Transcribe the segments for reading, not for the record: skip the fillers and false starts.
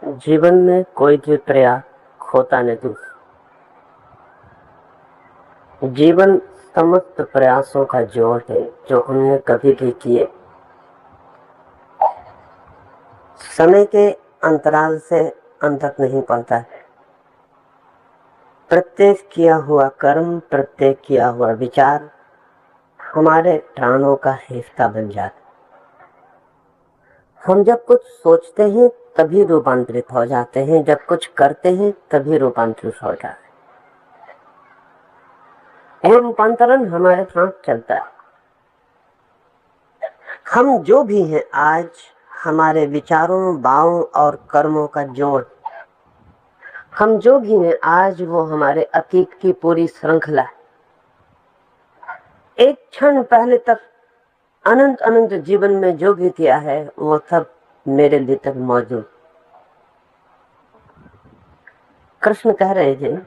जीवन में कोई भी प्रयास खोता नहीं। जीवन समस्त प्रयासों का जोड़ है जो हमने कभी भी किए। समय के अंतराल से अंत तक नहीं पड़ता है। प्रत्येक किया हुआ कर्म, प्रत्येक किया हुआ विचार हमारे प्राणों का हिस्सा बन जाता है। हम जब कुछ सोचते हैं तभी रूपांतरित हो जाते हैं, जब कुछ करते हैं तभी रूपांतरित हो जाते हैं। ये रूपांतरण हमारे साथ चलता है। हम जो भी हैं आज, हमारे विचारों, भावों और कर्मों का जोड़। हम जो भी हैं आज वो हमारे अतीत की पूरी श्रृंखला है। एक क्षण पहले तक अनंत अनंत जीवन में जो भी किया है वो सब मेरे भीतर मौजूद। कृष्ण कह रहे हैं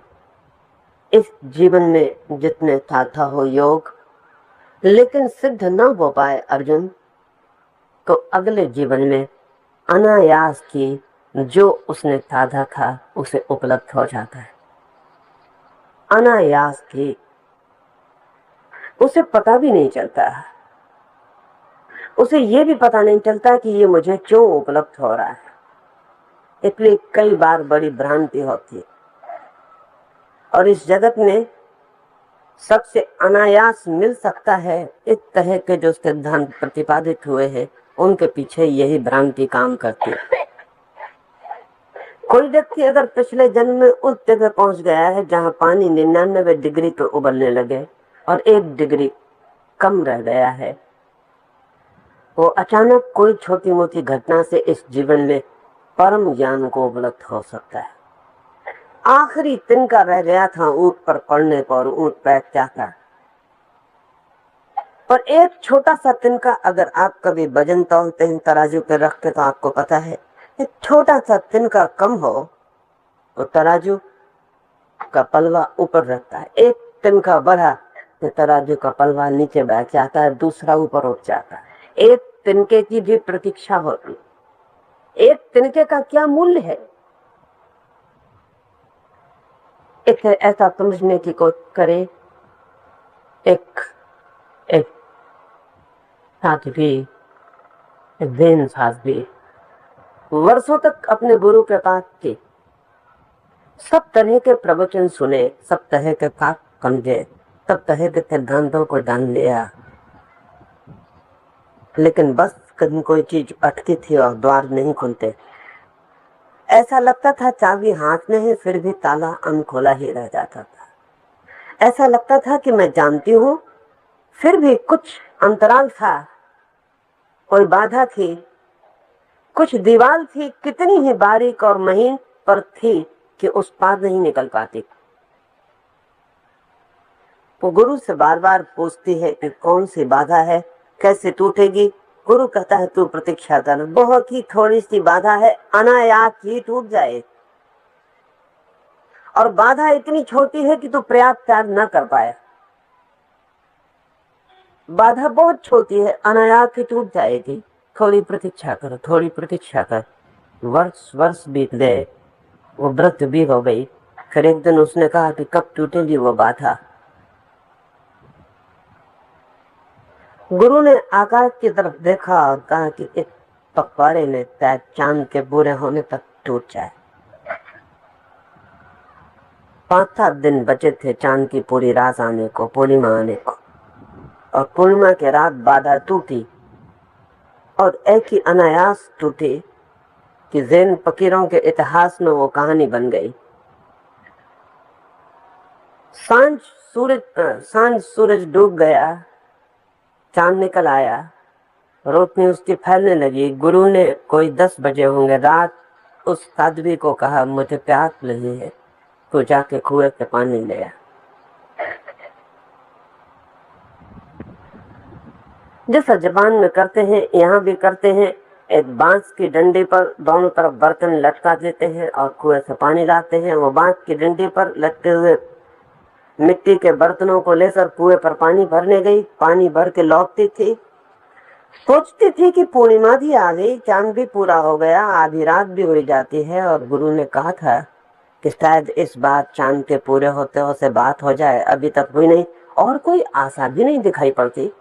इस जीवन में जितने साधा हो योग, लेकिन सिद्ध न हो पाए अर्जुन, तो अगले जीवन में अनायास की जो उसने साधा था उसे उपलब्ध हो जाता है। अनायास की उसे पता भी नहीं चलता, उसे ये भी पता नहीं चलता कि ये मुझे क्यों उपलब्ध हो रहा है। इसलिए कई बार बड़ी भ्रांति होती है। और इस जगत में सबसे अनायास मिल सकता है इस तरह के जो सिद्धांत प्रतिपादित हुए हैं, उनके पीछे यही भ्रांति काम करती है। कोई व्यक्ति अगर पिछले जन्म में उस जगह पहुंच गया है जहां पानी 99 डिग्री पर उबलने लगे और 1 डिग्री कम रह गया है, वो अचानक कोई छोटी मोटी घटना से इस जीवन में परम ज्ञान को उपलब्ध हो सकता है। आखिरी तिनका रह गया था ऊंट पर पड़ने पर, ऊंट बैठ जाता। और एक छोटा सा तिनका अगर आप कभी वजन तौलते हैं, तराजू पे रखते, तो आपको पता है एक छोटा सा तिनका कम हो तो तराजू का पलवा ऊपर रहता है। एक तिनका बढ़ा तो तराजू का पलवा नीचे बैठ जाता है, दूसरा ऊपर उठ जाता है। एक तिनके की भी प्रतीक्षा होती। एक तिनके का क्या मूल्य है, इसे ऐसा समझने की कोशिश करें। एक एक साध्वी, एक जैन साध्वी वर्षों तक अपने गुरु के पास थी। सब तरह के प्रवचन सुने, सब तरह के पाठ समझे, सब तरह के सिद्धांतों को जान लिया, लेकिन बस कहीं कोई चीज अटकी थी और द्वार नहीं खुलते। ऐसा लगता था चाबी हाथ में है फिर भी ताला अनखोला ही रह जाता था। ऐसा लगता था कि मैं जानती हूँ फिर भी कुछ अंतराल था, कोई बाधा थी, कुछ दीवार थी, कितनी ही बारीक और महीन पर थी कि उस पार नहीं निकल पाती। वो गुरु से बार बार पूछती है कि कौन सी बाधा है, कैसे टूटेगी। गुरु कहता है तू प्रतीक्षा कर, बहुत ही थोड़ी सी बाधा है, अनायास ही टूट जाए। और बाधा इतनी छोटी है कि तू पर्याप्त प्यार न कर पाए। बाधा बहुत छोटी है, अनायास ही टूट जाएगी। थोड़ी प्रतीक्षा करो, थोड़ी प्रतीक्षा कर। वर्ष वर्ष बीत गए, वो व्रत भी हो गई। फिर एक दिन उसने कहा कि कब टूटेगी वो बाधा। गुरु ने आकाश की तरफ देखा और कहा कि इस पखवाड़े में शायद चांद के बुरे होने तक टूट जाए। 5-7 दिन बचे थे चांद की पूरी रात आने को, पूर्णिमा आने को। और पूर्णिमा के रात बाधा टूटी और एक ही अनायास टूटी कि जैन फकीरों के इतिहास में वो कहानी बन गई। सांझ सूरज डूब गया, चांद निकल आया, रोशनी उसकी फैलने लगी। गुरु ने कोई 10 बजे होंगे रात उस साध्वी को कहा मुझे प्यास लगी है, तो जाके कुएं से पानी ले आ। जैसा जापान में करते हैं यहाँ भी करते हैं। एक बांस की डंडी पर दोनों तरफ बर्तन लटका देते हैं और कुएं से पानी लाते हैं। वो बांस की डंडी पर लटके हुए मिट्टी के बर्तनों को लेकर कुएं पर पानी भरने गई। पानी भर के लौटती थी, सोचती थी कि पूर्णिमा भी आ गई, चांद भी पूरा हो गया, आधी रात भी हो जाती है, और गुरु ने कहा था कि शायद इस बार चांद के पूरे होते होते बात हो जाए, अभी तक हुई नहीं और कोई आशा भी नहीं दिखाई पड़ती।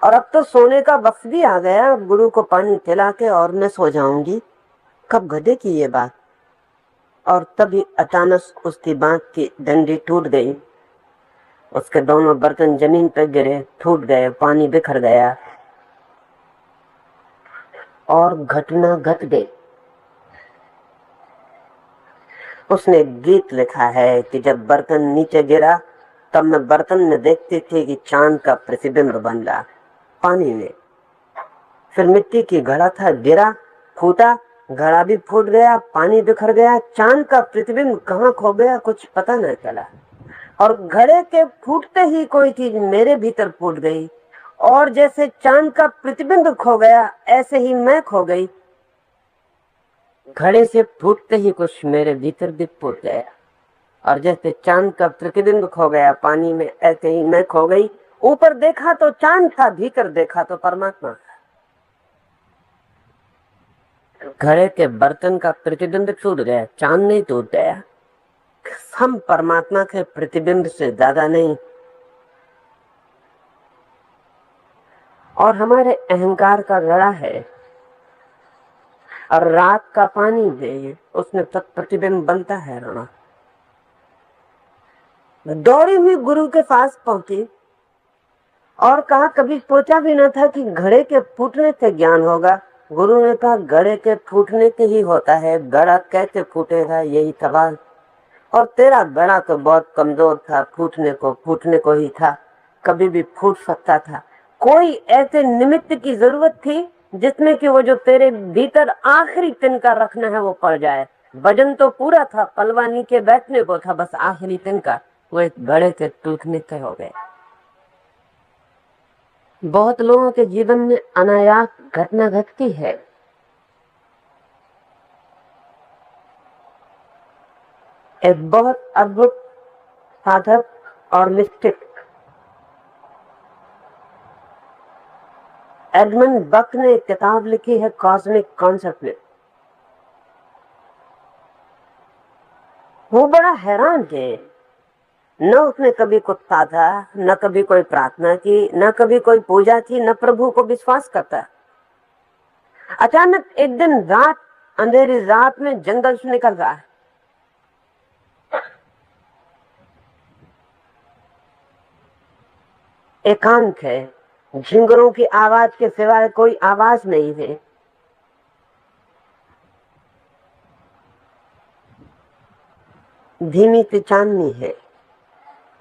और अब तो सोने का वक्त भी आ गया, अब गुरु को पानी पिला के और मैं सो जाऊंगी। कब घटे की ये बात। और तभी अचानक उसकी बांह की डंडी टूट गई, उसके दोनों बर्तन जमीन पर गिरे, टूट गए, पानी बिखर गया और घटना घट गई। उसने गीत लिखा है कि जब बर्तन नीचे गिरा तब मैं बर्तन में देखती थी कि चांद का प्रतिबिंब बन रहा पानी में। फिर मिट्टी की घड़ा था, गिरा, फूटा, घड़ा भी फूट गया, पानी बिखर गया, चांद का प्रतिबिंब कहाँ खो गया कुछ पता न चला। और घड़े के फूटते ही कोई चीज मेरे भीतर फूट गई, और जैसे चांद का प्रतिबिंब खो गया ऐसे ही मैं खो गई। घड़े से फूटते ही कुछ मेरे भीतर भी फूट गया, और जैसे चांद का प्रतिबिंब खो गया पानी में, ऐसे ही मैं खो गई। ऊपर देखा तो चांद था, भीतर देखा तो परमात्मा था। घड़े के बर्तन का प्रतिबिंब टूट गया, चांद नहीं टूट गया। हम परमात्मा के प्रतिबिंब से ज्यादा नहीं। और हमारे अहंकार का घड़ा है, और रात का पानी दे, उसमें तक प्रतिबिंब बनता है राणा। दौड़ी हुई गुरु के पास पहुंची और कहा, कभी सोचा भी न था कि घड़े के फूटने से ज्ञान होगा। गुरु ने कहा, घड़े के फूटने से ही होता है, घड़ा कैसे फूटेगा यही सवाल। और तेरा घड़ा तो बहुत कमजोर था, फूटने को ही था, कभी भी फूट सकता था। कोई ऐसे निमित्त की जरूरत थी जिसमें कि वो जो तेरे भीतर आखिरी तिनका रखना है वो पड़ जाए। वजन तो पूरा था, पलवा नीचे बैठने को था, बस आखिरी तिनका वो एक घड़े के टूटने से हो गए। बहुत लोगों के जीवन में अनायास घटना घटती है। एक बहुत अद्भुत साधक और मिस्टिक एडमंड बक ने एक किताब लिखी है, कॉस्मिक कॉन्सेप्ट। वो बड़ा हैरान थे, न उसने कभी कुछ साधा, न कभी कोई प्रार्थना की, न कभी कोई पूजा की, न प्रभु को विश्वास करता। अचानक एक दिन रात, अंधेरी रात में जंगल से निकल रहा है। एकांत है, झिंगुरों की आवाज के सिवाय कोई आवाज नहीं है। धीमी सी चांदनी है,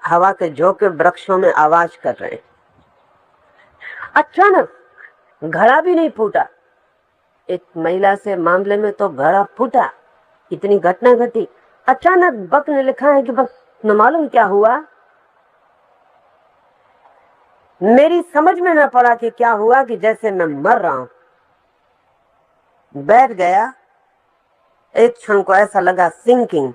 हवा के झोंके वृक्षों में आवाज कर रहे हैं। अचानक घड़ा भी नहीं फूटा। एक महिला से मामले में तो घड़ा फूटा, इतनी घटना घटी। अचानक बक ने लिखा है कि बस न मालूम क्या हुआ, मेरी समझ में न पड़ा कि क्या हुआ, कि जैसे मैं मर रहा हूं। बैठ गया, एक क्षण को ऐसा लगा सिंकिंग,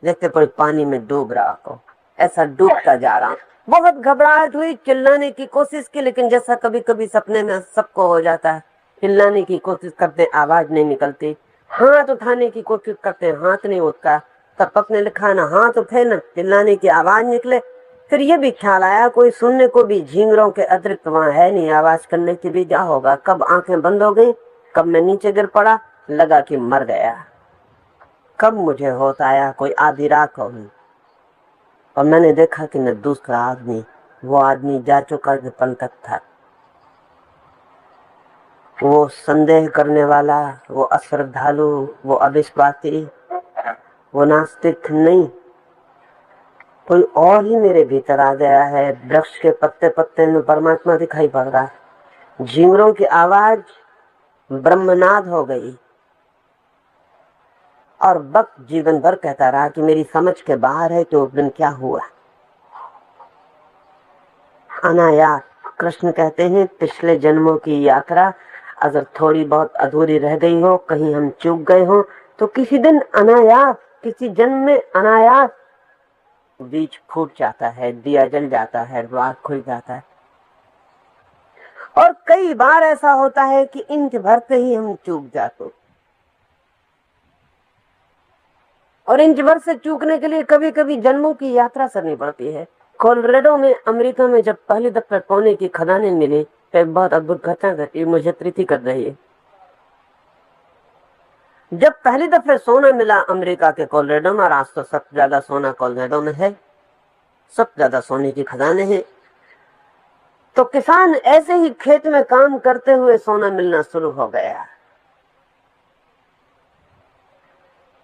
जैसे कोई पानी में डूब रहा हो, ऐसा डूबता जा रहा हूं। बहुत घबराहट हुई, चिल्लाने की कोशिश की, लेकिन जैसा कभी कभी सपने में सबको हो जाता है, चिल्लाने की कोशिश करते आवाज नहीं निकलती, हाथ उठाने की कोशिश करते हाथ नहीं उठता। तब बक ने लिखा, ना हाथ उठे न चिल्लाने की आवाज निकले। फिर ये भी ख्याल आया, कोई सुनने को भी झींगरों के अतिरिक्त वहां है नहीं, आवाज करने की भी क्या होगा। कब आंखें बंद हो गई, कब मैं नीचे गिर पड़ा, लगा कि मर गया। कब मुझे होश आया, कोई आधी रात होगी, और मैंने देखा कि न दूसरा आदमी, वो आदमी जा चुका जो पल तक था। वो संदेह करने वाला, वो अश्रद्धालु, वो अविश्वासी, वो नास्तिक नहीं, कोई और ही मेरे भीतर आ गया है। वृक्ष के पत्ते पत्ते में परमात्मा दिखाई पड़ रहा है। झिंगुरों की आवाज ब्रह्मनाद हो गई। और बक जीवन भर कहता रहा कि मेरी समझ के बाहर है कि उस दिन क्या हुआ। अनायास कृष्ण कहते हैं, पिछले जन्मों की यात्रा अगर थोड़ी बहुत अधूरी रह गई हो, कहीं हम चूक गए हो, तो किसी दिन अनायास, किसी जन्म में अनायास बीज फूट जाता है, दिया जल जाता है, द्वार खुल जाता है। और कई बार ऐसा होता है कि इंच भर से ही हम चूक जाते, और इंच भर से चूकने के लिए कभी कभी जन्मों की यात्रा करनी पड़ती है। कोलोराडो में अमेरिका में जब पहली दफे सोने की खदानें मिली तो एक बहुत अद्भुत घटना घटी, मुझे प्रीति कर रही है। जब पहली दफे सोना मिला अमेरिका के कोलोराडो में, और आज तो सबसे ज्यादा सोना कोलोराडो में है, सबसे ज्यादा सोने की खदानें हैं, तो किसान ऐसे ही खेत में काम करते हुए सोना मिलना शुरू हो गया।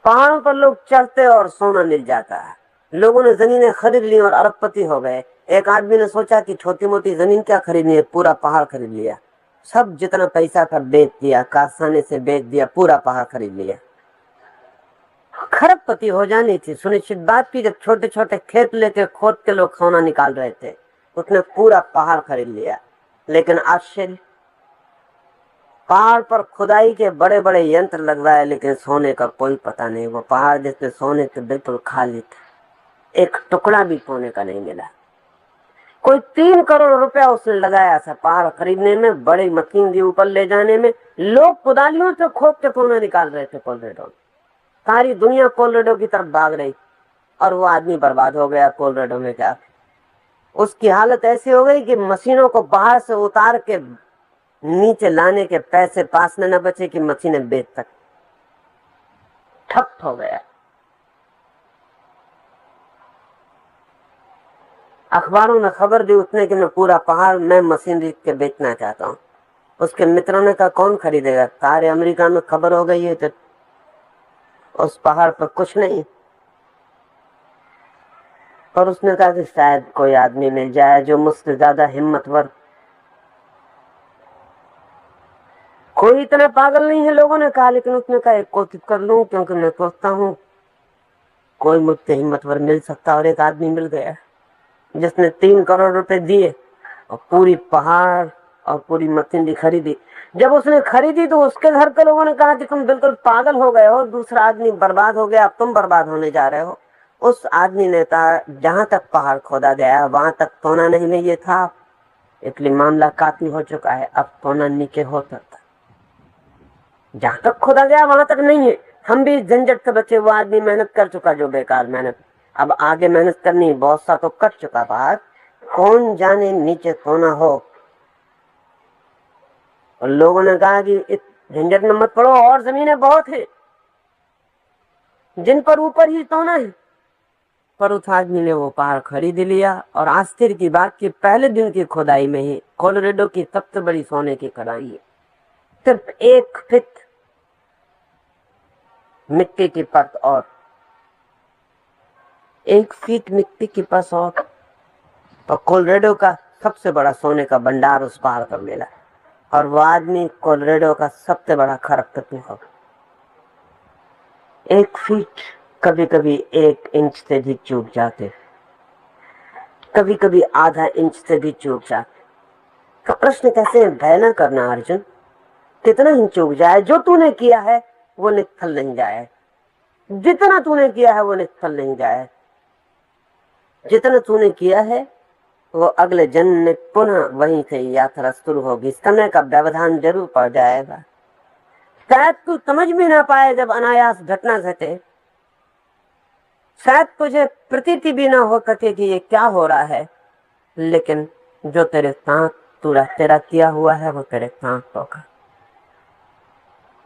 पहाड़ों पर लोग चढ़ते और सोना मिल जाता है। लोगों ने जमीनें खरीद ली और अरबपति हो गए। एक आदमी ने सोचा कि छोटी मोटी जमीन क्या खरीदनी है, पूरा पहाड़ खरीद लिया। सब जितना पैसा था बेच दिया, कारखाने से बेच दिया, पूरा पहाड़ खरीद लिया। खरबपति हो जानी थी सुनिश्चित बात की। जब छोटे छोटे खेत लेके खोद के लोग सोना निकाल रहे थे, उसने पूरा पहाड़ खरीद लिया। लेकिन आश्चर्य, पहाड़ पर खुदाई के बड़े बड़े यंत्र लगवाए, लेकिन सोने का कोई पता नहीं। वो पहाड़ जैसे सोने के बिल्कुल खाली था, एक टुकड़ा भी सोने का नहीं मिला। कोई 3 करोड़ रुपया उसने लगाया था पहाड़ खरीदने में, बड़ी मशीन दी ऊपर ले जाने में। लोग कुदालियों से खोद के सोना निकाल रहे थे कोलोराडो में। सारी दुनिया कोलोराडो की तरफ भाग रही, और वो आदमी बर्बाद हो गया कोलोराडो में। क्या उसकी हालत ऐसी हो गई कि मशीनों को बाहर से उतार के नीचे लाने के पैसे पास में न बचे कि मशीनें बेच तक ठप हो गया। अखबारों ने खबर दी उसने कि मैं पूरा पहाड़ मैं मशीनरी के बेचना चाहता हूँ। उसके मित्रों ने कहा कौन खरीदेगा, सारे अमेरिका में खबर हो गई है तो उस पहाड़ पर कुछ नहीं। पर उसने कहा कि शायद कोई आदमी मिल जाए जो मुझसे ज्यादा हिम्मतवर। कोई इतना पागल नहीं है, लोगों ने कहा। लेकिन उसने कहा एक कोशिश कर लूं, क्योंकि मैं सोचता हूँ कोई मुझसे हिम्मतवर मिल सकता। और एक आदमी मिल गया जिसने 3 करोड़ रुपए दिए और पूरी पहाड़ और पूरी मशीनरी खरीदी। जब उसने खरीदी तो उसके घर के लोगों ने कहा कि तुम बिल्कुल पागल हो गए हो, दूसरा आदमी बर्बाद हो गया, अब तुम बर्बाद होने जा रहे हो। उस आदमी ने कहा जहां तक पहाड़ खोदा गया वहां तक सोना नहीं चाहिए था, इसलिए मामला काफी हो चुका है, अब सोना नीचे हो सकता। जहां तक खोदा गया वहां तक नहीं है, हम भी झंझट से बचे। वो आदमी मेहनत कर चुका जो बेकार मेहनत, अब आगे मेहनत करनी, बहुत सा तो कट चुका बात, कौन जाने नीचे सोना हो। और लोगों ने कहा कि इस झंझट में मत पड़ो, और जमीनें बहुत है जिन पर ऊपर ही सोना है। पर उस आदमी ने वो पहाड़ खरीद लिया, और आश्चर्य की बात कि पहले दिन की खुदाई में ही कोलोराडो की सबसे बड़ी सोने की खुदाई है। सिर्फ 1 फीट मिट्टी की परत और 1 फीट मिट्टी की परत और कोलोराडो का सबसे बड़ा सोने का भंडार उस पहाड़ पर मिला। और वो आदमी कोलोराडो का सबसे बड़ा खरबपति हो। 1 फीट कभी कभी 1 इंच से भी चूक जाते, कभी कभी आधा इंच से भी चूक जाते। तो प्रश्न कैसे भय न करना अर्जुन, कितना ही चूक जाए, जो तूने किया है वो निष्फल नहीं जाए। जितना तूने किया है वो निष्फल नहीं जाए। जितना तूने किया है वो अगले जन्म में पुनः वहीं से यात्रा शुरू होगी। समय का व्यवधान जरूर पड़ जाएगा, शायद तू समझ भी ना पाए जब अनायास घटना घटे, शायद तुझे प्रतीति भी ना हो सके कि ये क्या हो रहा है, लेकिन जो तेरे साथ तेरा किया हुआ है वो तेरे साथ होगा।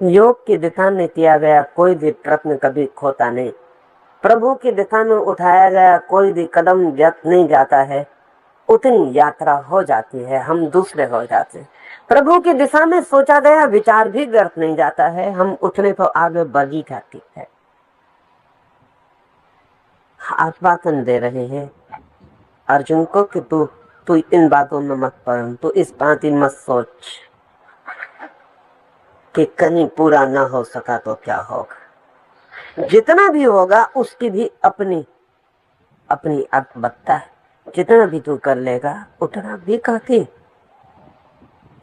योग की दिशा में किया गया कोई भी प्रश्न कभी खोता नहीं। प्रभु की दिशा में उठाया गया कोई भी कदम व्यर्थ नहीं जाता है, उतनी यात्रा हो जाती है, हम दूसरे हो जाते हैं। प्रभु की दिशा में सोचा गया विचार भी व्यर्थ नहीं जाता है, हम उतने तो आगे बढ़ ही जाती है। आश्वासन दे रहे हैं अर्जुन को कि तू इन बातों में मत पड़, तू इस बात मत सोच कि कहीं पूरा ना हो सका तो क्या होगा। जितना भी होगा उसकी भी अपनी अपनी अर्थवत्ता है, जितना भी तू कर लेगा उतना भी काफी।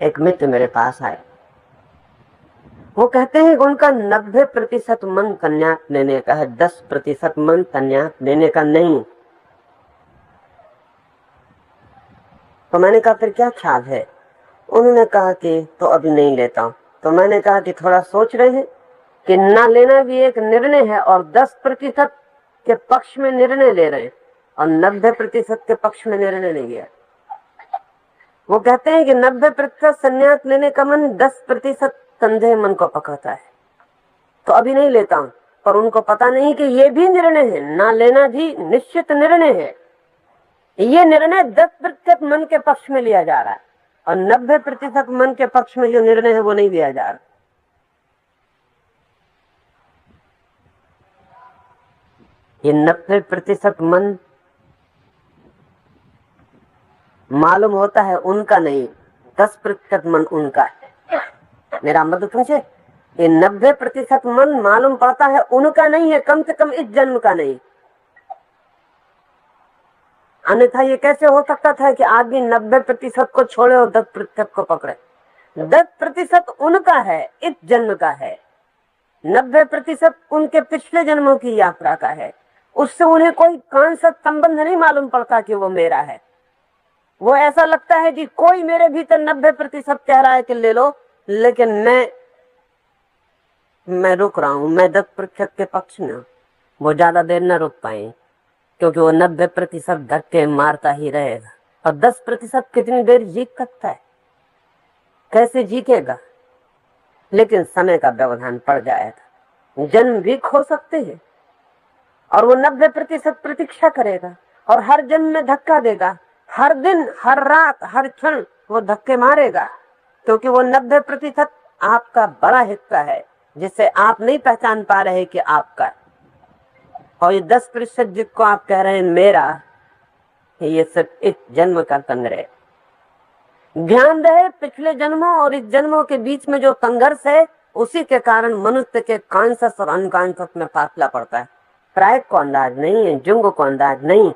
एक मित्र मेरे पास आए, वो कहते हैं कि उनका 90% मन संन्यास लेने का है, 10% मन संन्यास लेने का नहीं। तो मैंने कहा फिर क्या ख्याल है? उन्होंने कहा कि तो अभी नहीं लेता हूं। तो मैंने कहा कि थोड़ा सोच रहे हैं कि ना लेना भी एक निर्णय है, और 10% के पक्ष में निर्णय ले रहे हैं और 90% के पक्ष में निर्णय नहीं है। वो कहते हैं कि 90% संन्यास लेने का मन, 10% संदेह मन को पकड़ता है, तो अभी नहीं लेता हूं। पर उनको पता नहीं कि ये भी निर्णय है, ना लेना भी निश्चित निर्णय है। ये निर्णय 10% मन के पक्ष में लिया जा रहा है और 90% मन के पक्ष में जो निर्णय है वो नहीं लिया जा रहा। ये 90% मन मालूम होता है उनका नहीं, 10% मन उनका है। मेरा मतलब समझे, ये 90% मन मालूम पड़ता है उनका नहीं है, कम से कम इस जन्म का नहीं। अन्यथा ये कैसे हो सकता था कि आदमी 90% को छोड़े और 10% को पकड़े। 10% उनका है, इस जन्म का है, 90% उनके पिछले जन्मों की यात्रा का है। उससे उन्हें कोई कांसत संबंध नहीं मालूम पड़ता कि वो मेरा है। वो ऐसा लगता है कि कोई मेरे भीतर 90% कह रहा है कि ले लो, लेकिन मैं रुक रहा हूं, मैं 10% के पक्ष में हूं। वो ज्यादा देर न रुक पाए, क्योंकि वो 90% धक्के मारता ही रहेगा। और 10% कितनी देर जी सकता है, कैसे जीतेगा? लेकिन समय का व्यवधान पड़ जाएगा, जन्म भी खो सकते हैं। और वो 90% प्रतीक्षा करेगा और हर जन्म में धक्का देगा, हर दिन, हर रात, हर क्षण वो धक्के मारेगा, क्योंकि वो 90% आपका बड़ा हिस्सा है जिसे आप नहीं पहचान पा रहे कि आपका है। और ये 10% जिसको आप कह रहे हैं मेरा, ये सिर्फ इस जन्म का संग्रह। ध्यान रहे, पिछले जन्मों और इस जन्मों के बीच में जो संघर्ष है, उसी के कारण मनुष्य के कॉन्शस और अनकॉन्शस में फासला पड़ता है। फ्राइड को अंदाज नहीं है, जुंग को अंदाज नहीं,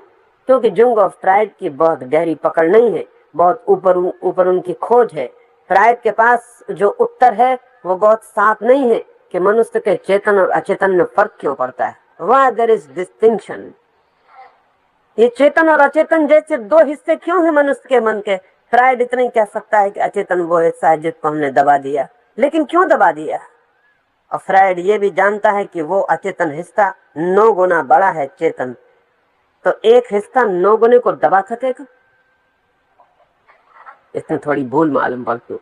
क्योंकि जुंग और फ्राइड की बहुत गहरी पकड़ नहीं है, बहुत ऊपर उनकी खोज है। फ्राइड के पास जो उत्तर है वो बहुत साफ नहीं है कि मनुष्य के चेतन और अचेतन में फर्क क्यों पड़ता है, व्हाई देयर इज डिस्टिंक्शन। ये चेतन और अचेतन जैसे दो हिस्से क्यों है मनुष्य के मन के? फ्राइड इतना ही कह सकता है कि अचेतन वो हिस्सा है जिसको हमने दबा दिया, लेकिन क्यों दबा दिया? और फ्राइड ये भी जानता है कि वो अचेतन हिस्सा 9 गुना बड़ा है चेतन, तो एक हिस्सा 9 गुने को दबा सकेगा? इसमें थोड़ी भूल मालूम पड़ती।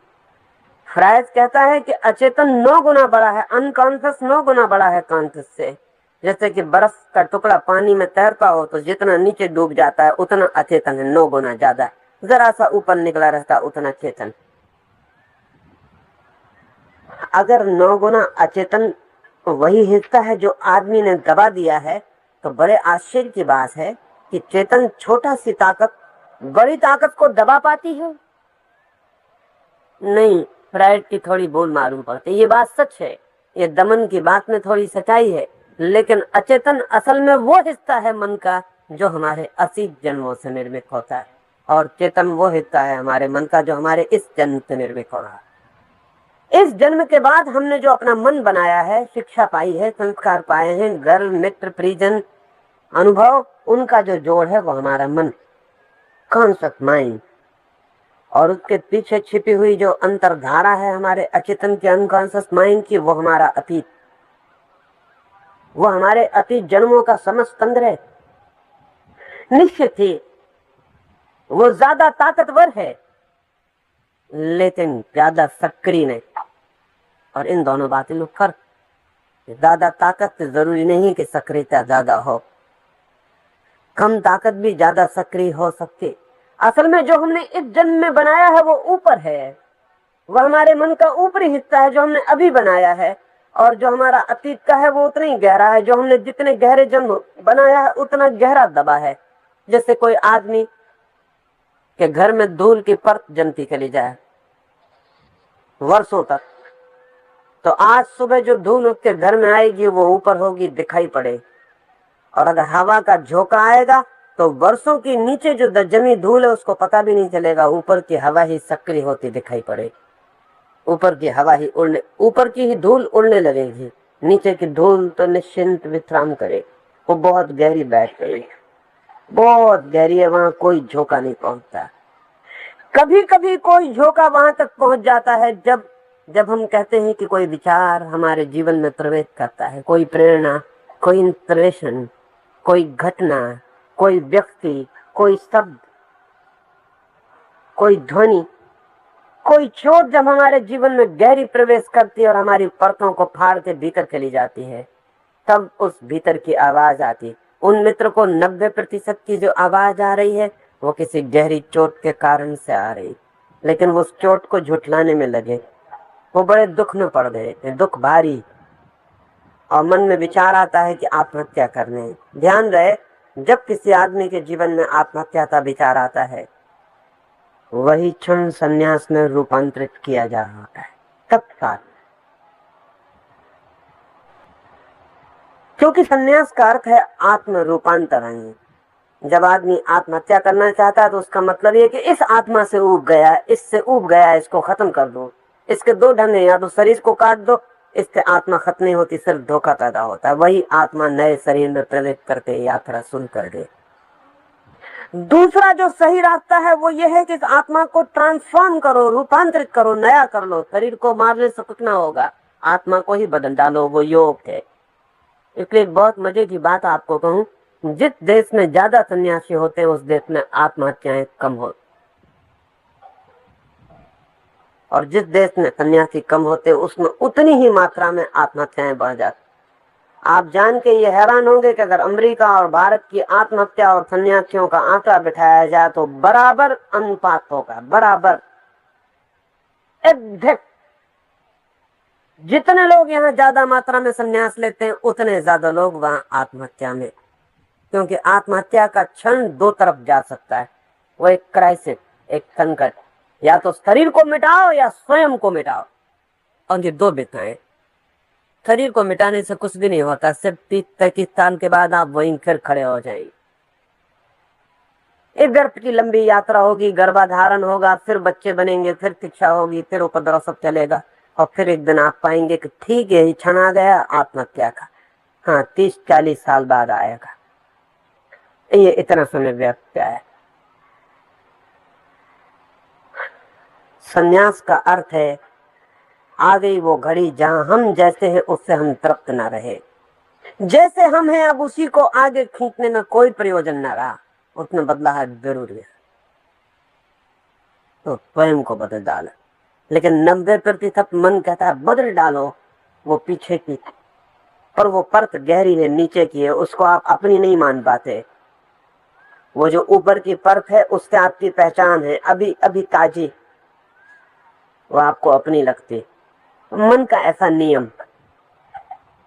फ्राइड कहता है कि अचेतन 9 गुना बड़ा है, अनकॉन्शियस 9 गुना बड़ा है कॉन्शियस से। जैसे कि बर्फ का टुकड़ा पानी में तैरता हो तो जितना नीचे डूब जाता है उतना अचेतन है, 9 गुना ज्यादा। जरा सा ऊपर निकला रहता उतना चेतन। अगर 9 गुना अचेतन वही हिस्सा है जो आदमी ने दबा दिया है, तो बड़े आश्चर्य की बात है कि चेतन छोटा सी ताकत बड़ी ताकत को दबा पाती है? नहीं, फ्राइड की थोड़ी भूल मालूम पड़ती। ये बात सच है, ये दमन की बात में थोड़ी सच्चाई है, लेकिन अचेतन असल में वो हिस्सा है मन का जो हमारे असीत जन्मों से निर्मित होता है, और चेतन वो हिस्सा है हमारे मन का जो हमारे इस जन्म से निर्मित हो रहा है। इस जन्म के बाद हमने जो अपना मन बनाया है, शिक्षा पाई है, संस्कार पाए हैं, घर, मित्र, परिजन, अनुभव, उनका जो जोड़ है वो हमारा मन, कॉन्शियस माइंड। और उसके पीछे छिपी हुई जो अंतरधारा है हमारे अचेतन के अनकॉन्शियस माइंड की, वो हमारा अतीत, वो हमारे अतीत जन्मों का समस्त संग्रह। निश्चित ही वो ज्यादा ताकतवर है, लेकिन ज्यादा सक्रिय नहीं। और इन दोनों बातें में फर्क, ज्यादा ताकत से जरूरी नहीं कि सक्रियता ज्यादा हो, कम ताकत भी ज्यादा सक्रिय हो सकती। असल में जो हमने इस जन्म में बनाया है वो ऊपर है, वह हमारे मन का ऊपरी हिस्सा है जो हमने अभी बनाया है। और जो हमारा अतीत का है वो उतना ही गहरा है, जो हमने जितने गहरे जन्म बनाया है उतना गहरा दबा है। जैसे कोई आदमी के घर में धूल की परत जमती चली जाए वर्षों तक, तो आज सुबह जो धूल उसके घर में आएगी वो ऊपर होगी, दिखाई पड़े। और अगर हवा का झोंका आएगा तो वर्षों की नीचे जो जमी धूल है उसको पता भी नहीं चलेगा, ऊपर की हवा ही सक्रिय होती दिखाई पड़ेगी, ऊपर की हवा ही उड़ने, ऊपर की ही धूल उड़ने लगेगी, नीचे की धूल तो निश्चिंत विश्राम करे। वो बहुत गहरी बैठ गई, बहुत गहरी है, वहां कोई झोंका नहीं पहुंचता। कभी कभी कोई झोंका वहां तक पहुंच जाता है जब जब हम कहते हैं कि कोई विचार हमारे जीवन में प्रवेश करता है, कोई प्रेरणा, कोई इंस्पिरेशन, कोई घटना, कोई व्यक्ति, कोई शब्द, कोई ध्वनि, कोई चोट जब हमारे जीवन में गहरी प्रवेश करती है और हमारी परतों को फाड़ के भीतर चली जाती है, तब उस भीतर की आवाज आती। उन मित्र को 90% की जो आवाज आ रही है वो किसी गहरी चोट के कारण से आ रही, लेकिन वो उस चोट को झुठलाने में लगे, वो बड़े दुख में पड़ गए, दुख भारी, और मन में विचार आता है कि आत्महत्या करने। ध्यान रहे, जब किसी आदमी के जीवन में आत्महत्या का विचार आता है वही क्षण संन्यास में रूपांतरित किया जा रहा है, तत्काल। क्योंकि संन्यास का अर्थ है आत्म रूपांतरण। जब आदमी आत्महत्या करना चाहता है तो उसका मतलब ये कि इस आत्मा से ऊब गया, इससे ऊब गया, इसको खत्म कर दो। इसके दो ढंग हैं, या तो शरीर को काट दो, इससे आत्मा खत्म नहीं होती, सिर्फ धोखा पैदा होता है। वही आत्मा नए शरीर में प्रवेश करके यात्रा शुरू कर दे। दूसरा जो सही रास्ता है वो ये है कि इस आत्मा को ट्रांसफॉर्म करो, रूपांतरित करो, नया कर लो। शरीर को मारने से कुछ ना होगा, आत्मा को ही बदल डालो, वो योग है। इसलिए बहुत मजे की बात आपको कहूं, जिस देश में ज्यादा सन्यासी होते हैं उस देश में आत्महत्याएं कम हो, और जिस देश में सन्यासी कम होते हैं उसमें उतनी ही मात्रा में आत्महत्याएं बढ़ जाती। आप जान के ये हैरान होंगे कि अगर अमेरिका और भारत की आत्महत्या और सन्यासियों का आंकड़ा बिठाया जाए तो बराबर अनुपात होगा, बराबर एग्जैक्ट। जितने लोग यहाँ ज्यादा मात्रा में संन्यास लेते हैं उतने ज्यादा लोग वहां आत्महत्या में, क्योंकि आत्महत्या का क्षण दो तरफ जा सकता है। वो एक क्राइसिस, एक संकट, या तो शरीर को मिटाओ या स्वयं को मिटाओ, और ये दो बिताएं। शरीर को मिटाने से कुछ भी नहीं होता, सिर्फ 30-35 साल के बाद आप वहीं फिर खड़े हो जाएंगे। एक गर्भ की लंबी यात्रा होगी, गर्भाधारण होगा, फिर बच्चे बनेंगे, फिर शिक्षा होगी, फिर उपद्रव सब चलेगा, और फिर एक दिन आप पाएंगे कि ठीक है, क्षण आ गया आत्महत्या का। हाँ, 30-40 साल बाद आएगा। ये इतना समय व्यर्थ है। संन्यास का अर्थ है आ गई वो घड़ी जहां हम जैसे हैं उससे हम तृप्त न रहे। जैसे हम हैं अब उसी को आगे खींचने में कोई प्रयोजन न रहा, उसमें बदलाव जरूरी है, तो स्वयं को बदल डालो। लेकिन 90% मन कहता है बदल डालो वो पीछे की, पर वो परत गहरी है, नीचे की है, उसको आप अपनी नहीं मान पाते। वो जो ऊपर की परत है उससे आपकी पहचान है, अभी अभी ताजी, वो आपको अपनी लगती। मन का ऐसा नियम,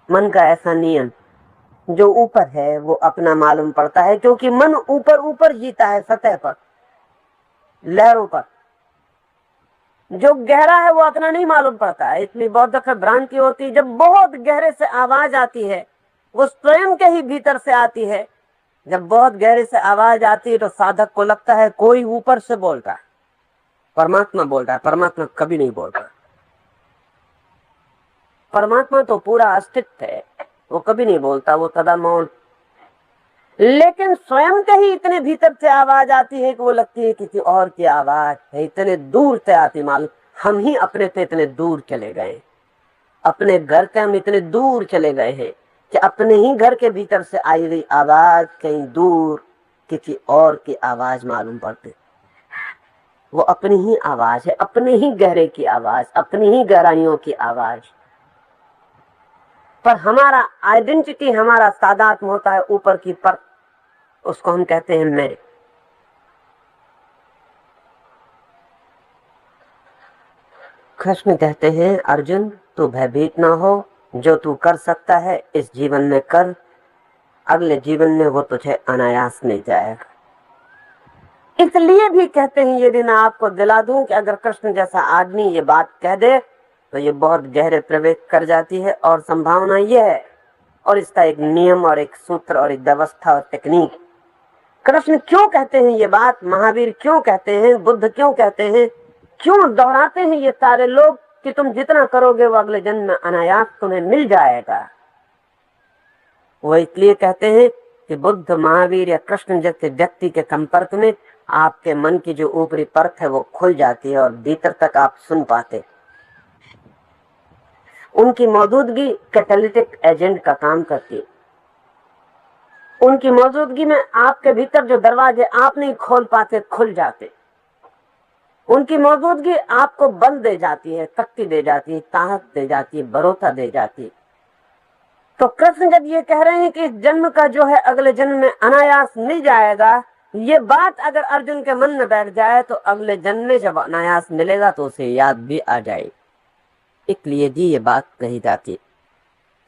मन का ऐसा नियम, जो ऊपर है वो अपना मालूम पड़ता है, क्योंकि मन ऊपर ऊपर जीता है, सतह पर, लहरों पर। जो गहरा है वो अपना नहीं मालूम पड़ता है। इसलिए बहुत दफे भ्रांति होती है, जब बहुत गहरे से आवाज आती है वो स्वयं के ही भीतर से आती है। जब बहुत गहरे से आवाज आती है तो साधक को लगता है कोई ऊपर से बोलता है, परमात्मा बोल रहा है। परमात्मा कभी नहीं बोलता। परमात्मा तो पूरा अस्तित्व है, वो कभी नहीं बोलता, वो सदा मौन। लेकिन स्वयं के ही इतने भीतर से आवाज आती है कि वो लगती है किसी और की आवाज है, इतने दूर से आती। मालूम हम ही अपने से इतने दूर चले गए, अपने घर से हम इतने दूर चले गए हैं कि अपने ही घर के भीतर से आई हुई आवाज कहीं दूर किसी और की आवाज मालूम पड़ती। वो अपनी ही आवाज है, अपने ही गहरे की आवाज, अपनी ही गहराइयों की आवाज। पर हमारा आइडेंटिटी, हमारा सादात्म होता है ऊपर की पर, उसको हम कहते हैं मैं। कृष्ण कहते हैं अर्जुन तू भयभीत ना हो, जो तू कर सकता है इस जीवन में कर, अगले जीवन में वो तुझे अनायास मिल जाएगा। इसलिए भी कहते हैं, यदि मैं आपको दिला दूं कि अगर कृष्ण जैसा आदमी ये बात कह दे तो ये बहुत गहरे प्रवेश कर जाती है, और संभावना ये है, और इसका एक नियम और एक सूत्र और एक व्यवस्था और टेक्निक। कृष्ण क्यों कहते हैं ये बात, महावीर क्यों कहते हैं, बुद्ध क्यों कहते हैं, क्यों दोहराते हैं ये सारे लोग कि तुम जितना करोगे वो अगले जन्म में अनायास तुम्हें मिल जाएगा। वो इसलिए कहते हैं कि बुद्ध, महावीर या कृष्ण जैसे व्यक्ति के संपर्क में आपके मन की जो ऊपरी परत है वो खुल जाती है और भीतर तक आप सुन पाते। उनकी मौजूदगी कैटालिटिक एजेंट का काम करती है। उनकी मौजूदगी में आपके भीतर जो दरवाजे आप नहीं खोल पाते खुल जाते। उनकी मौजूदगी आपको बल दे जाती है, शक्ति दे जाती है, ताकत दे जाती है, भरोसा दे जाती है। तो कृष्ण जब ये कह रहे हैं कि इस जन्म का जो है अगले जन्म में अनायास मिल जाएगा, ये बात अगर अर्जुन के मन में बैठ जाए तो अगले जन्म में जब अनायास मिलेगा तो उसे याद भी आ जाए। इसलिए जी ये बात कही जाती,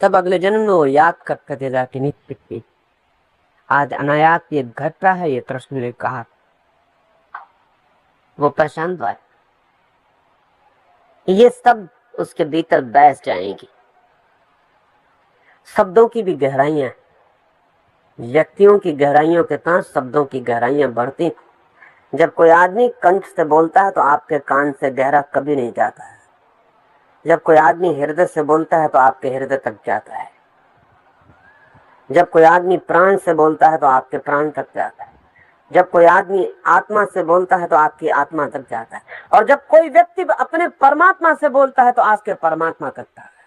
तब अगले जन्म में वो याद कर करेगा कि नहीं आज अनायास ये घट रहा है, ये कृष्ण ने कहा, वो पहचान पाए। ये सब उसके भीतर बैठ जाएंगी। शब्दों की भी गहराइयां, व्यक्तियों की गहराइयों के साथ शब्दों की गहराइयां बढ़ती। जब कोई आदमी कंठ से बोलता है तो आपके कान से गहरा कभी नहीं जाता है। जब कोई आदमी हृदय से बोलता है तो आपके हृदय तक जाता है। जब कोई आदमी प्राण से बोलता है तो आपके प्राण तक जाता है। जब कोई आदमी आत्मा से बोलता है तो आपकी आत्मा तक जाता है। और जब कोई व्यक्ति अपने परमात्मा से बोलता है तो आपके परमात्मा तक जाता है।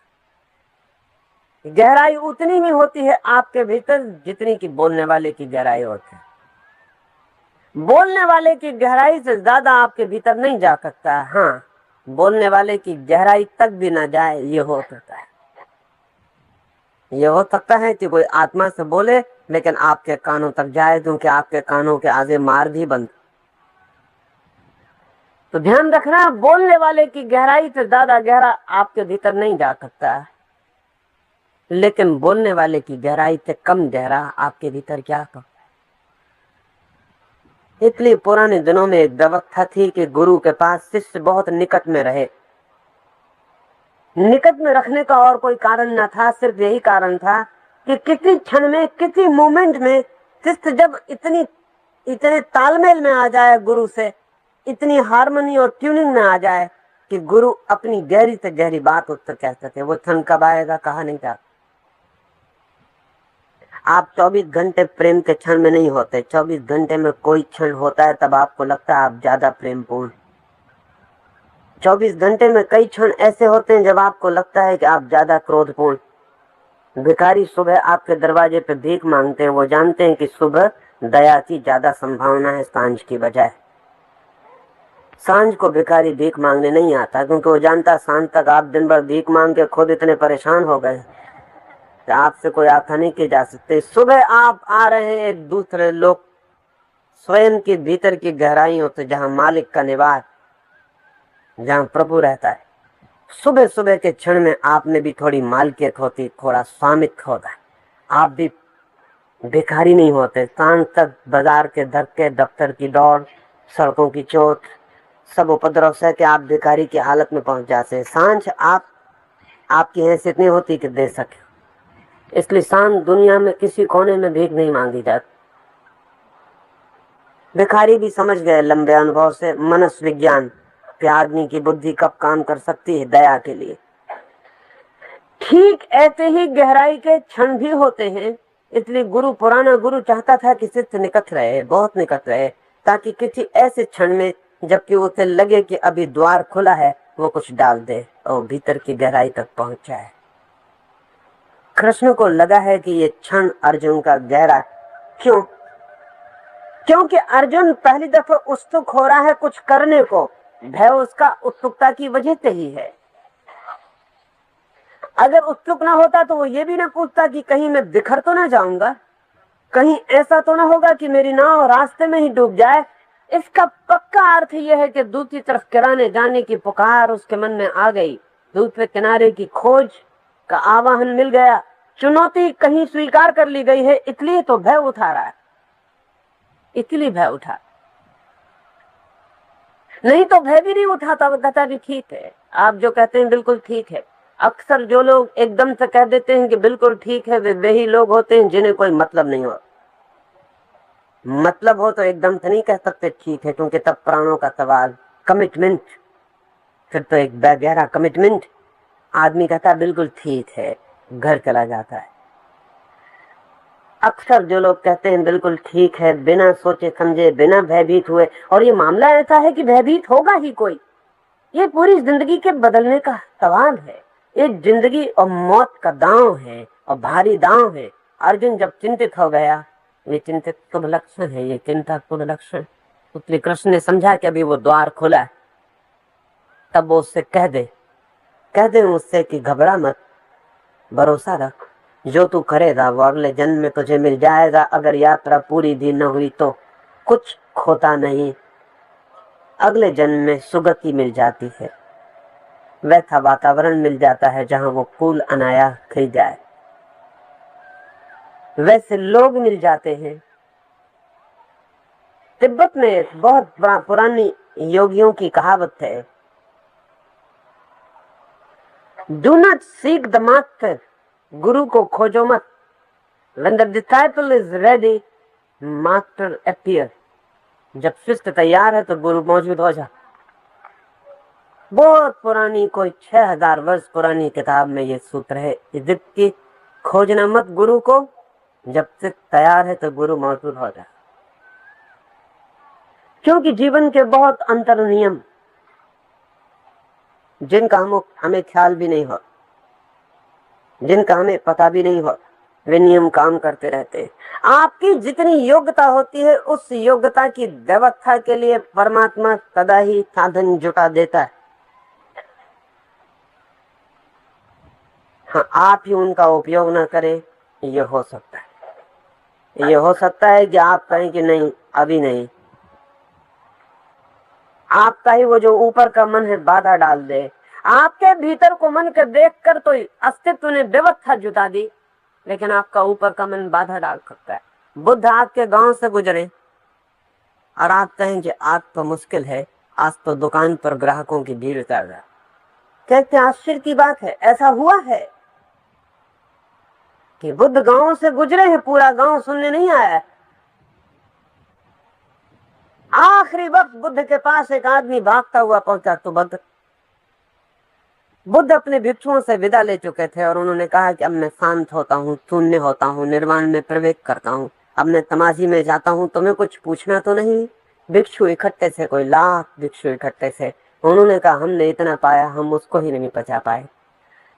गहराई उतनी ही होती है आपके भीतर जितनी की बोलने वाले की गहराई होती है। बोलने वाले की गहराई से ज्यादा आपके भीतर नहीं जा सकता। हाँ, बोलने वाले की गहराई तक भी ना जाए, ये हो सकता है। ये हो सकता है कि कोई आत्मा से बोले लेकिन आपके कानों तक जाए, क्योंकि आपके कानों के आगे मार्ग ही बंद। तो ध्यान रखना, बोलने वाले की गहराई से ज्यादा गहरा आपके भीतर नहीं जा सकता, लेकिन बोलने वाले की गहराई से कम गहरा आपके भीतर क्या सकता है। इसलिए पुराने दिनों में एक व्यवस्था थी कि गुरु के पास शिष्य बहुत निकट में रहे। निकट में रखने का और कोई कारण न था, सिर्फ यही कारण था कि किसी क्षण में, किसी मोमेंट में शिष्य जब इतने तालमेल में आ जाए गुरु से, इतनी हार्मनी और ट्यूनिंग में आ जाए कि गुरु अपनी गहरी से गहरी बात उससे कह सके। वो क्षण कब आएगा कहा नहीं जा। आप 24 घंटे प्रेम के क्षण में नहीं होते। 24 घंटे में कोई क्षण होता है तब आपको लगता है आप ज्यादा प्रेमपूर्ण। 24 घंटे में कई क्षण ऐसे होते हैं जब आपको लगता है कि आप ज्यादा क्रोधपूर्ण। भिखारी सुबह आपके दरवाजे पे भीख मांगते हैं, वो जानते हैं कि सुबह दया की ज्यादा संभावना है सांझ की बजाय। सांझ को भिखारी भीख मांगने नहीं आता, क्योंकि वो जानता सांझ तक आप दिन भर भीख मांग के खुद इतने परेशान हो गए कि आपसे कोई आशा नहीं की जा सकती। सुबह आप आ रहे हैं एक दूसरे लोग स्वयं की भीतर की गहराइयों से, जहां मालिक का निवास, जहां प्रभु रहता है। सुबह सुबह के क्षण में आप में भी थोड़ी मालकियत होती, थोड़ा स्वामित्व होता है। आप भी भिखारी नहीं होते। सांझ तक बाजार के धक्के, दफ्तर की दौड़, सड़कों की चोट, सब उपद्रव से कि आप भिखारी की हालत में पहुंच जाते हैं। सांझ आपकी हैसियत नहीं होती कि दे सके, इसलिए सांझ दुनिया में किसी कोने में भीख नहीं मांगी जाती। भिखारी भी समझ गए लंबे अनुभव से, मनस विज्ञान कि आदमी की बुद्धि कब काम कर सकती है दया के लिए। ठीक ऐसे ही गहराई के क्षण भी होते हैं। इसलिए पुराना गुरु चाहता था कि शिष्य निकट रहे, बहुत निकट रहे, ताकि किसी ऐसे क्षण में जबकि उसे लगे कि अभी द्वार खुला है, वो कुछ डाल दे और भीतर की गहराई तक पहुंच जाए। कृष्ण को लगा है कि ये क्षण अर्जुन का गहरा, क्यों? क्योंकि अर्जुन पहली दफा उत्सुक हो रहा है कुछ करने को। भय उसका उत्सुकता की वजह से ही है। अगर उत्सुक ना होता तो वो ये भी ना पूछता कि कहीं मैं बिखर तो ना जाऊंगा, कहीं ऐसा तो ना होगा कि मेरी नाव रास्ते में ही डूब जाए। इसका पक्का अर्थ यह है कि दूसरी तरफ किराने जाने की पुकार उसके मन में आ गई, दूसरे किनारे की खोज का आवाहन मिल गया, चुनौती कहीं स्वीकार कर ली गई है, इसलिए तो भय उठा रहा है, इसलिए भय उठा। नहीं तो भय भी नहीं उठाता, वो कहता भी ठीक है, आप जो कहते हैं बिल्कुल ठीक है। अक्सर जो लोग एकदम से कह देते हैं कि बिल्कुल ठीक है, वे वही लोग होते हैं जिन्हें कोई मतलब नहीं हो। मतलब हो तो एकदम से नहीं कह सकते ठीक है, क्योंकि तब प्राणों का सवाल, कमिटमेंट, फिर तो एक गहरा कमिटमेंट। आदमी कहता है बिल्कुल ठीक है, घर चला जाता है। अक्सर जो लोग कहते हैं बिल्कुल ठीक है, बिना सोचे समझे, बिना भयभीत हुए, और ये मामला ऐसा है कि भयभीत होगा ही कोई। ये पूरी जिंदगी के बदलने का सवाल है। ये जिंदगी और मौत का दांव है और भारी दांव है। अर्जुन जब चिंतित हो गया, ये चिंतित शुभ लक्षण है, ये चिंता शुभ लक्षण। इसलिए कृष्ण ने समझा कि अभी वो द्वार खुला है, तब वो उससे कह दे उससे कि घबरा मत, भरोसा रख, जो तू करेगा वो अगले जन्म में तुझे मिल जाएगा। अगर यात्रा पूरी भी न हुई तो कुछ खोता नहीं, अगले जन्म में सुगति मिल जाती है, वैसा वातावरण मिल जाता है जहां वो फूल अनायास खिल जाए, वैसे लोग मिल जाते हैं। तिब्बत में एक बहुत पुरानी योगियों की कहावत है, do not seek the master, गुरु को खोजो मत, when the disciple is ready, master appear, जब शिष्य तैयार है तो गुरु मौजूद हो जा। बहुत पुरानी, कोई 6000 वर्ष पुरानी किताब में ये सूत्र है, इज्जत की खोजना मत गुरु को, जब शिष्य तैयार है तो गुरु मौजूद हो जा। क्योंकि जीवन के बहुत अंतर नियम जिनका हमें ख्याल भी नहीं हो, जिनका हमें पता भी नहीं हो, वे नियम काम करते रहते हैं। आपकी जितनी योग्यता होती है उस योग्यता की व्यवस्था के लिए परमात्मा सदा ही साधन जुटा देता है। हाँ, आप ही उनका उपयोग न करें, ये हो सकता है। ये हो सकता है कि आप कहें कि नहीं, अभी नहीं। आपका ही वो जो ऊपर का मन है बाधा डाल दे। आपके भीतर को मन के देखकर तो अस्तित्व ने व्यवस्था जुटा दी, लेकिन आपका ऊपर का मन बाधा डाल सकता है। बुद्ध आपके गांव से गुजरे और आप कहेंगे आज तो मुश्किल है, आज तो दुकान पर ग्राहकों की भीड़ ज्यादा। कहते आश्चर्य की बात है, ऐसा हुआ है कि बुद्ध गांव से गुजरे हैं, पूरा गांव सुनने नहीं आया। आखिरी वक्त बुद्ध के पास एक आदमी भागता हुआ पहुंचा तो बुद्ध अपने भिक्षुओं से विदा ले चुके थे और उन्होंने कहा कि अब मैं शांत होता हूँ, शून्य होता हूँ, निर्वाण में प्रवेश करता हूँ, अब मैं समाधि में जाता हूँ, तुम्हें कुछ पूछना तो नहीं। भिक्षु इकट्ठे थे, कोई लाख भिक्षु इकट्ठे थे। उन्होंने कहा हमने इतना पाया, हम उसको ही नहीं पचा पाए,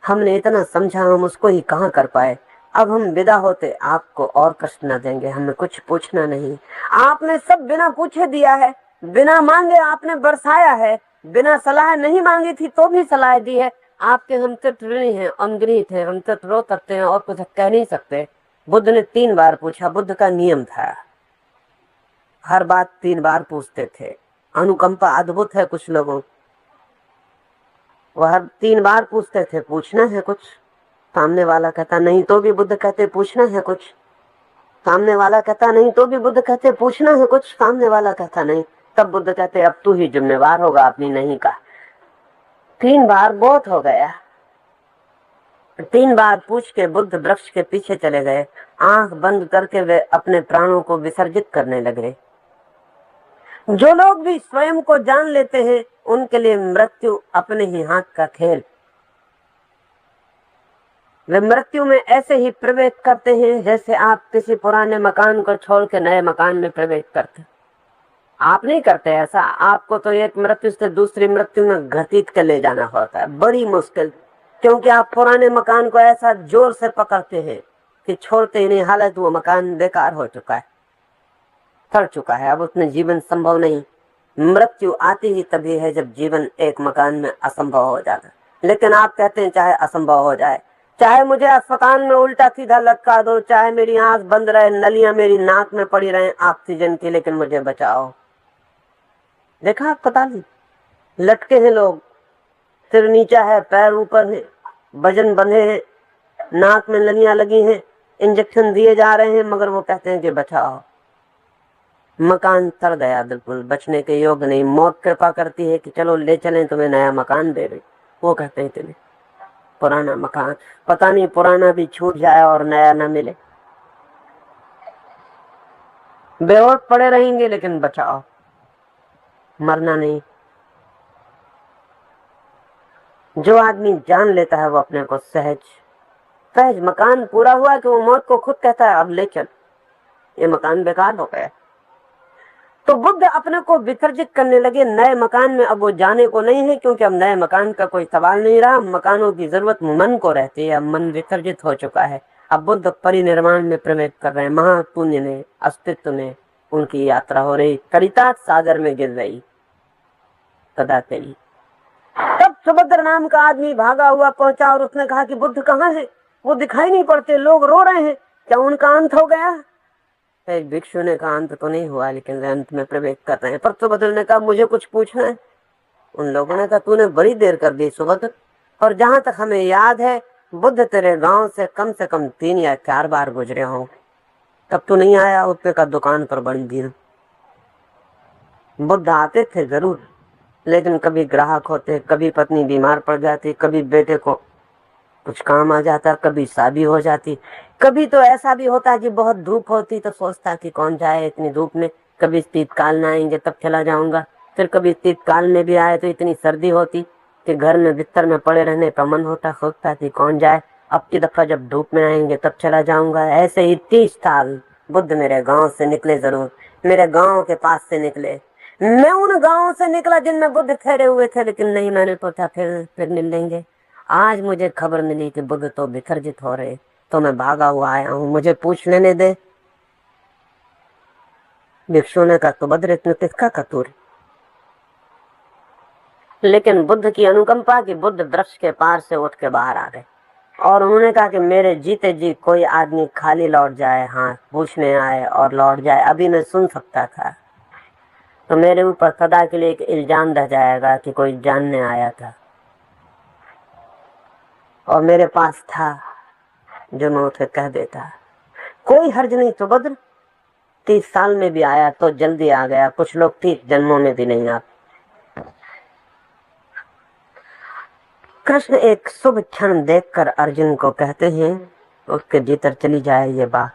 हमने इतना समझा, हम उसको ही कहाँ कर पाए। अब हम विदा होते आपको और कष्ट न देंगे, हमें कुछ पूछना नहीं। आपने सब बिना पूछे दिया है, बिना मांगे आपने बरसाया है, बिना सलाह नहीं मांगी थी तो भी सलाह दी है। आपके हम तो ऋणी हैं, अनगृहित हैं, हम तो रो सकते हैं और कुछ कह नहीं सकते। बुद्ध ने 3 बार पूछा, बुद्ध का नियम था, हर बात 3 बार पूछते थे। अनुकंपा अद्भुत है कुछ लोगों, वह 3 बार पूछते थे, पूछना है कुछ, सामने वाला कहता नहीं तो भी बुद्ध कहते पूछना है कुछ, सामने वाला कहता नहीं तो भी बुद्ध कहते पूछना है कुछ, सामने वाला कहता नहीं, तब बुद्ध कहते अब तू ही जिम्मेवार होगा अपनी नहीं का। 3 बार बहुत हो गया। 3 बार पूछ के बुद्ध वृक्ष के पीछे चले गए, आंख बंद करके वे अपने प्राणों को विसर्जित करने लगे। जो लोग भी स्वयं को जान लेते हैं उनके लिए मृत्यु अपने ही हाथ का खेल। वे मृत्यु में ऐसे ही प्रवेश करते हैं जैसे आप किसी पुराने मकान को छोड़ के नए मकान में प्रवेश करते। आप नहीं करते ऐसा, आपको तो एक मृत्यु से दूसरी मृत्यु में घसीट के ले जाना होता है, बड़ी मुश्किल, क्योंकि आप पुराने मकान को ऐसा जोर से पकड़ते हैं कि छोड़ते ही नहीं। हालत वो मकान बेकार हो चुका है, सड़ चुका है, अब उसमें जीवन संभव नहीं। मृत्यु आती ही तभी है जब जीवन एक मकान में असंभव हो जाता है। लेकिन आप कहते हैं चाहे असंभव हो जाए, चाहे मुझे अस्पताल में उल्टा सीधा लटका दो, चाहे मेरी आंख बंद रहे, नलियां मेरी नाक में पड़ी रहे ऑक्सीजन की, लेकिन मुझे बचाओ। देखा अस्पताल लटके हैं लोग, सिर नीचा है, पैर ऊपर है, वजन बंधे हैं, नाक में नलियां लगी हैं, इंजेक्शन दिए जा रहे हैं, मगर वो कहते हैं कि बचाओ। मकान सड़ गया, बिल्कुल बचने के योग नहीं। मौत कृपा करती है कि चलो ले चलें, तुम्हें नया मकान दे रही, वो कहते हैं तुम्हें पुराना मकान, पता नहीं पुराना भी छूट जाए और नया ना मिले, बेहोश पड़े रहेंगे लेकिन बचाओ, मरना नहीं। जो आदमी जान लेता है वो अपने को सहज सहज मकान पूरा हुआ कि वो मौत को खुद कहता है अब ले चल, ये मकान बेकार हो गया। तो बुद्ध अपने को विसर्जित करने लगे नए मकान में। अब वो जाने को नहीं है, क्योंकि अब नए मकान का कोई सवाल नहीं रहा। मकानों की जरूरत मन को रहती है, अब मन विसर्जित हो चुका है। अब बुद्ध परिनिर्वाण में प्रवेश कर रहे हैं। महापुण्य ने, अस्तित्व ने उनकी यात्रा हो रही, कलिता सागर में गिर रही सदा तेरी। तब सुभद्र नाम का आदमी भागा हुआ पहुंचा और उसने कहा कि बुद्ध कहाँ है? वो दिखाई नहीं पड़ते, लोग रो रहे हैं, क्या उनका अंत हो गया? एक भिक्षु ने कहा अंत तो नहीं हुआ, लेकिन अंत में प्रवेश कर रहे हैं। पर सुभद्र ने कहा मुझे कुछ पूछना है। उन लोगों ने कहा तूने बड़ी देर कर दी सुभद्र, और जहां तक हमें याद है बुद्ध तेरे गांव से कम 3 या 4 बार गुजरे हों, तब तू नहीं आया। उसने कहा दुकान पर बड़ी भीड़। बुद्ध आते थे जरूर, लेकिन कभी ग्राहक होते, कभी पत्नी बीमार पड़ जाती, कभी बेटे को कुछ काम आ जाता, कभी शादी हो जाती, कभी तो ऐसा भी होता कि बहुत धूप होती तो सोचता कि कौन जाए इतनी धूप में, कभी शीतकाल में आएंगे तब चला जाऊंगा। फिर कभी शीतकाल में भी आए तो इतनी सर्दी होती कि घर में बिस्तर में पड़े रहने का मन होता, सोचता कि कौन जाए, अब की दफा जब धूप में आएंगे तब चला जाऊंगा। ऐसे ही 30 साल बुद्ध मेरे गांव से निकले, जरूर मेरे गांव के पास से निकले। मैं उन गांवों से निकला जिनमें बुद्ध ठहरे हुए थे, लेकिन नहीं, मैंने सोचा फिर मिल लेंगे। आज मुझे खबर मिली कि बुद्ध तो विसर्जित हो रहे, तो मैं भागा हुआ आया हूं, मुझे पूछ लेने दे। भिक्षु ने कहा सुभद्र इसमें किसका कसूर? लेकिन बुद्ध की अनुकंपा की बुद्ध वृक्ष के पार से उठ के बाहर आ गए और उन्होंने कहा कि मेरे जीते जी कोई आदमी खाली लौट जाए, हाँ पूछने आए और लौट जाए, अभी मैं सुन सकता था, तो मेरे ऊपर सदा के लिए एक इल्जाम रह जाएगा कि कोई जानने आया था, और मेरे पास था जो मैं उसे कह देता। कोई हर्ज नहीं सुभद्र, 30 साल में भी आया तो जल्दी आ गया, कुछ लोग 30 जन्मों में भी नहीं आते। कृष्ण एक शुभ क्षण देखकर अर्जुन को कहते हैं, उसके भीतर चली जाए ये बात,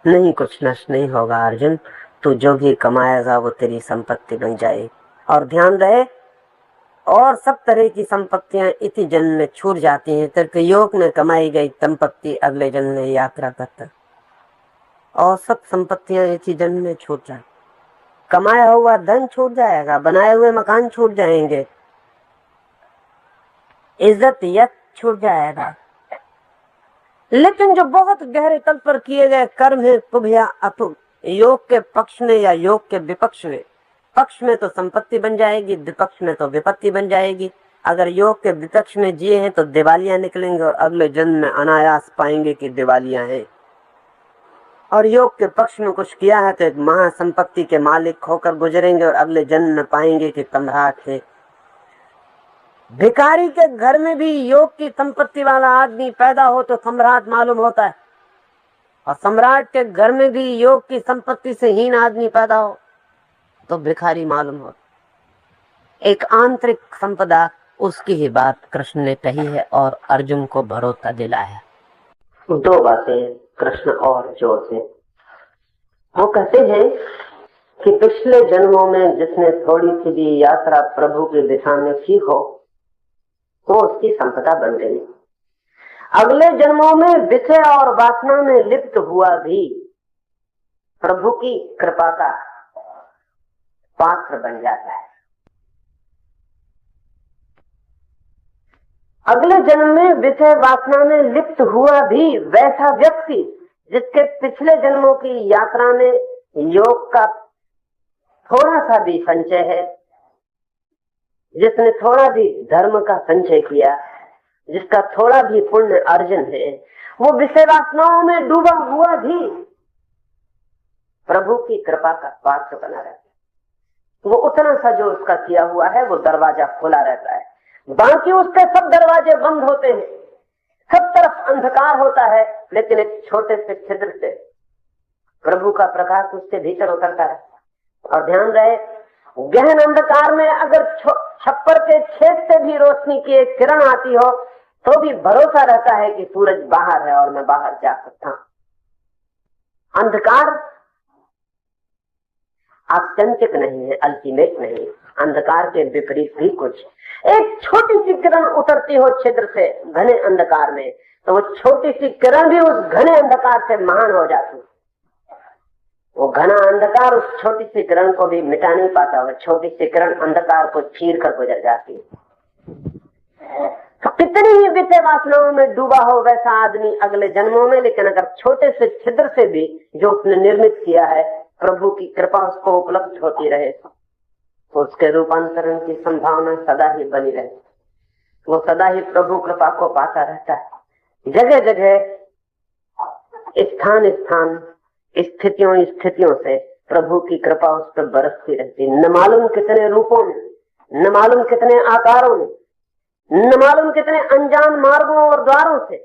नहीं कुछ नष्ट नहीं होगा अर्जुन, तू जो भी कमाएगा वो तेरी संपत्ति बन जाएगी। और ध्यान रहे, और सब तरह की संपत्तियां इसी जन्म में छूट जाती हैं। तेरे योग में कमाई गई संपत्ति अगले जन्म में यात्रा करता, और सब संपत्तियां इसी जन्म में छूट जाए। कमाया हुआ धन छूट जाएगा, बनाए हुए मकान छूट जाएंगे, इज्जत यश छूट जाएगा, लेकिन जो बहुत गहरे तल पर किए गए कर्म है शुभ या अशुभ, योग के पक्ष में या योग के विपक्ष में, पक्ष में तो संपत्ति बन जाएगी, विपक्ष में तो विपत्ति बन जाएगी। अगर योग के विपक्ष में जिए हैं तो दिवालियां निकलेंगे और अगले जन्म में अनायास पाएंगे कि दिवालियां हैं, और योग के पक्ष में कुछ किया है तो एक महासंपत्ति के मालिक होकर गुजरेंगे और अगले जन्म में पाएंगे कि सम्राट है। भिखारी के घर में भी योग की संपत्ति वाला आदमी पैदा हो तो सम्राट मालूम होता है, और सम्राट के घर में भी योग की संपत्ति से हीन आदमी पैदा हो तो भिखारी मालूम होता। एक आंतरिक संपदा, उसकी ही बात कृष्ण ने कही है और अर्जुन को भरोसा दिलाया। 2 बातें कृष्ण और जोर से वो कहते हैं कि पिछले जन्मों में जिसने थोड़ी सी भी यात्रा प्रभु की दिशा में की हो वो उसकी संपदा बन गई। अगले जन्मों में विषय और वासना में लिप्त हुआ भी प्रभु की कृपा का पात्र बन जाता है। अगले जन्म में विषय वासना में लिप्त हुआ भी वैसा व्यक्ति जिसके पिछले जन्मों की यात्रा में योग का थोड़ा सा भी संचय है, जिसने थोड़ा भी धर्म का संचय किया, जिसका थोड़ा भी पुण्य अर्जन है, वो विषय वासनाओं में डूबा हुआ भी प्रभु की कृपा का पात्र बना रहता है। वो उतना सा जो उसका किया हुआ है वो दरवाजा खुला रहता है, बाकी उसके सब दरवाजे बंद होते हैं, सब तरफ अंधकार होता है, लेकिन एक छोटे से छिद्र से प्रभु का प्रकाश उसके भीतर उतरता है। और ध्यान रहे, गहन अंधकार में अगर छप्पर के छेद से भी रोशनी की एक किरण आती हो तो भी भरोसा रहता है कि सूरज बाहर है और मैं बाहर जा सकता हूं। अंधकार आत्यंतिक नहीं है, अल्टीमेट नहीं है। अंधकार के विपरीत भी कुछ। एक छोटी सी किरण उतरती हो छिद्र से घने अंधकार में, तो वो छोटी सी किरण भी उस घने अंधकार से महान हो जाती। वो घना अंधकार उस छोटी सी किरण को भी मिटा नहीं पाता, वो छोटी सी किरण अंधकार को चीर कर गुजर जाती। तो कितनी ही विषय वासनाओं में डूबा हो वैसा आदमी अगले जन्मों में, लेकिन अगर छोटे से छिद्र से भी जो उसने निर्मित किया है प्रभु की कृपा उसको उपलब्ध होती रहे, तो उसके रूपांतरण की संभावना सदा ही बनी रहे। वो सदा ही प्रभु कृपा को पाता रहता है। जगह जगह स्थान स्थान स्थितियों से प्रभु की कृपा उस पर बरसती रहती। न मालूम कितने रूपों में, न मालूम कितने आकारों में, न मालूम कितने अनजान मार्गों और द्वारों से,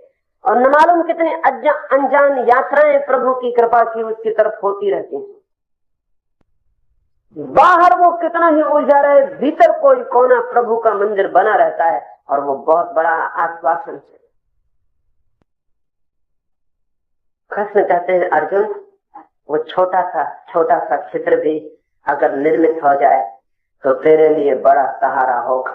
और न मालूम कितने अनजान यात्राएं प्रभु की कृपा की उसकी तरफ होती रहती। बाहर वो कितना ही उलझा रहे, भीतर कोई कोना प्रभु का मंदिर बना रहता है, और वो बहुत बड़ा आश्वासन है। कृष्ण कहते हैं अर्जुन, वो छोटा सा छिद्र भी अगर निर्मित हो जाए तो तेरे लिए बड़ा सहारा होगा।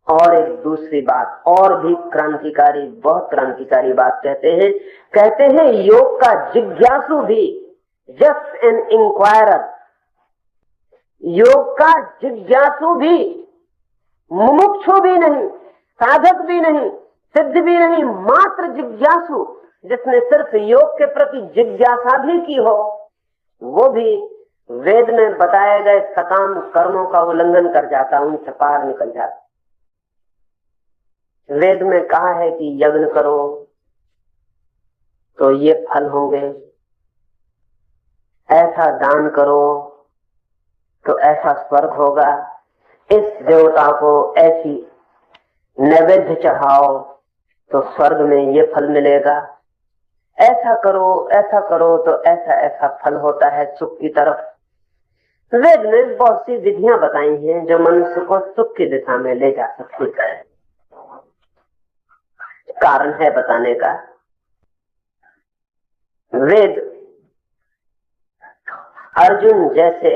और एक दूसरी बात और भी क्रांतिकारी, बहुत क्रांतिकारी बात कहते हैं योग का जिज्ञासु भी, जस्ट एन इंक्वायरर, योग का जिज्ञासु भी, मुमुक्षु भी नहीं, साधक भी नहीं, सिद्ध भी नहीं, मात्र जिज्ञासु, जिसने सिर्फ योग के प्रति जिज्ञासा भी की हो, वो भी वेद में बताए गए सकाम कर्मों का उल्लंघन कर जाता, उनसे पार निकल जाता। वेद में कहा है कि यज्ञ करो तो ये फल होंगे, ऐसा दान करो तो ऐसा स्वर्ग होगा, इस देवता को ऐसी नैवेद्य चढ़ाओ तो स्वर्ग में ये फल मिलेगा, ऐसा करो तो ऐसा ऐसा फल होता है सुख की तरफ। वेद में बहुत सी विधियां बताई हैं जो मनुष्य को सुख की दिशा में ले जा सकती है। कारण है बताने का, वेद अर्जुन जैसे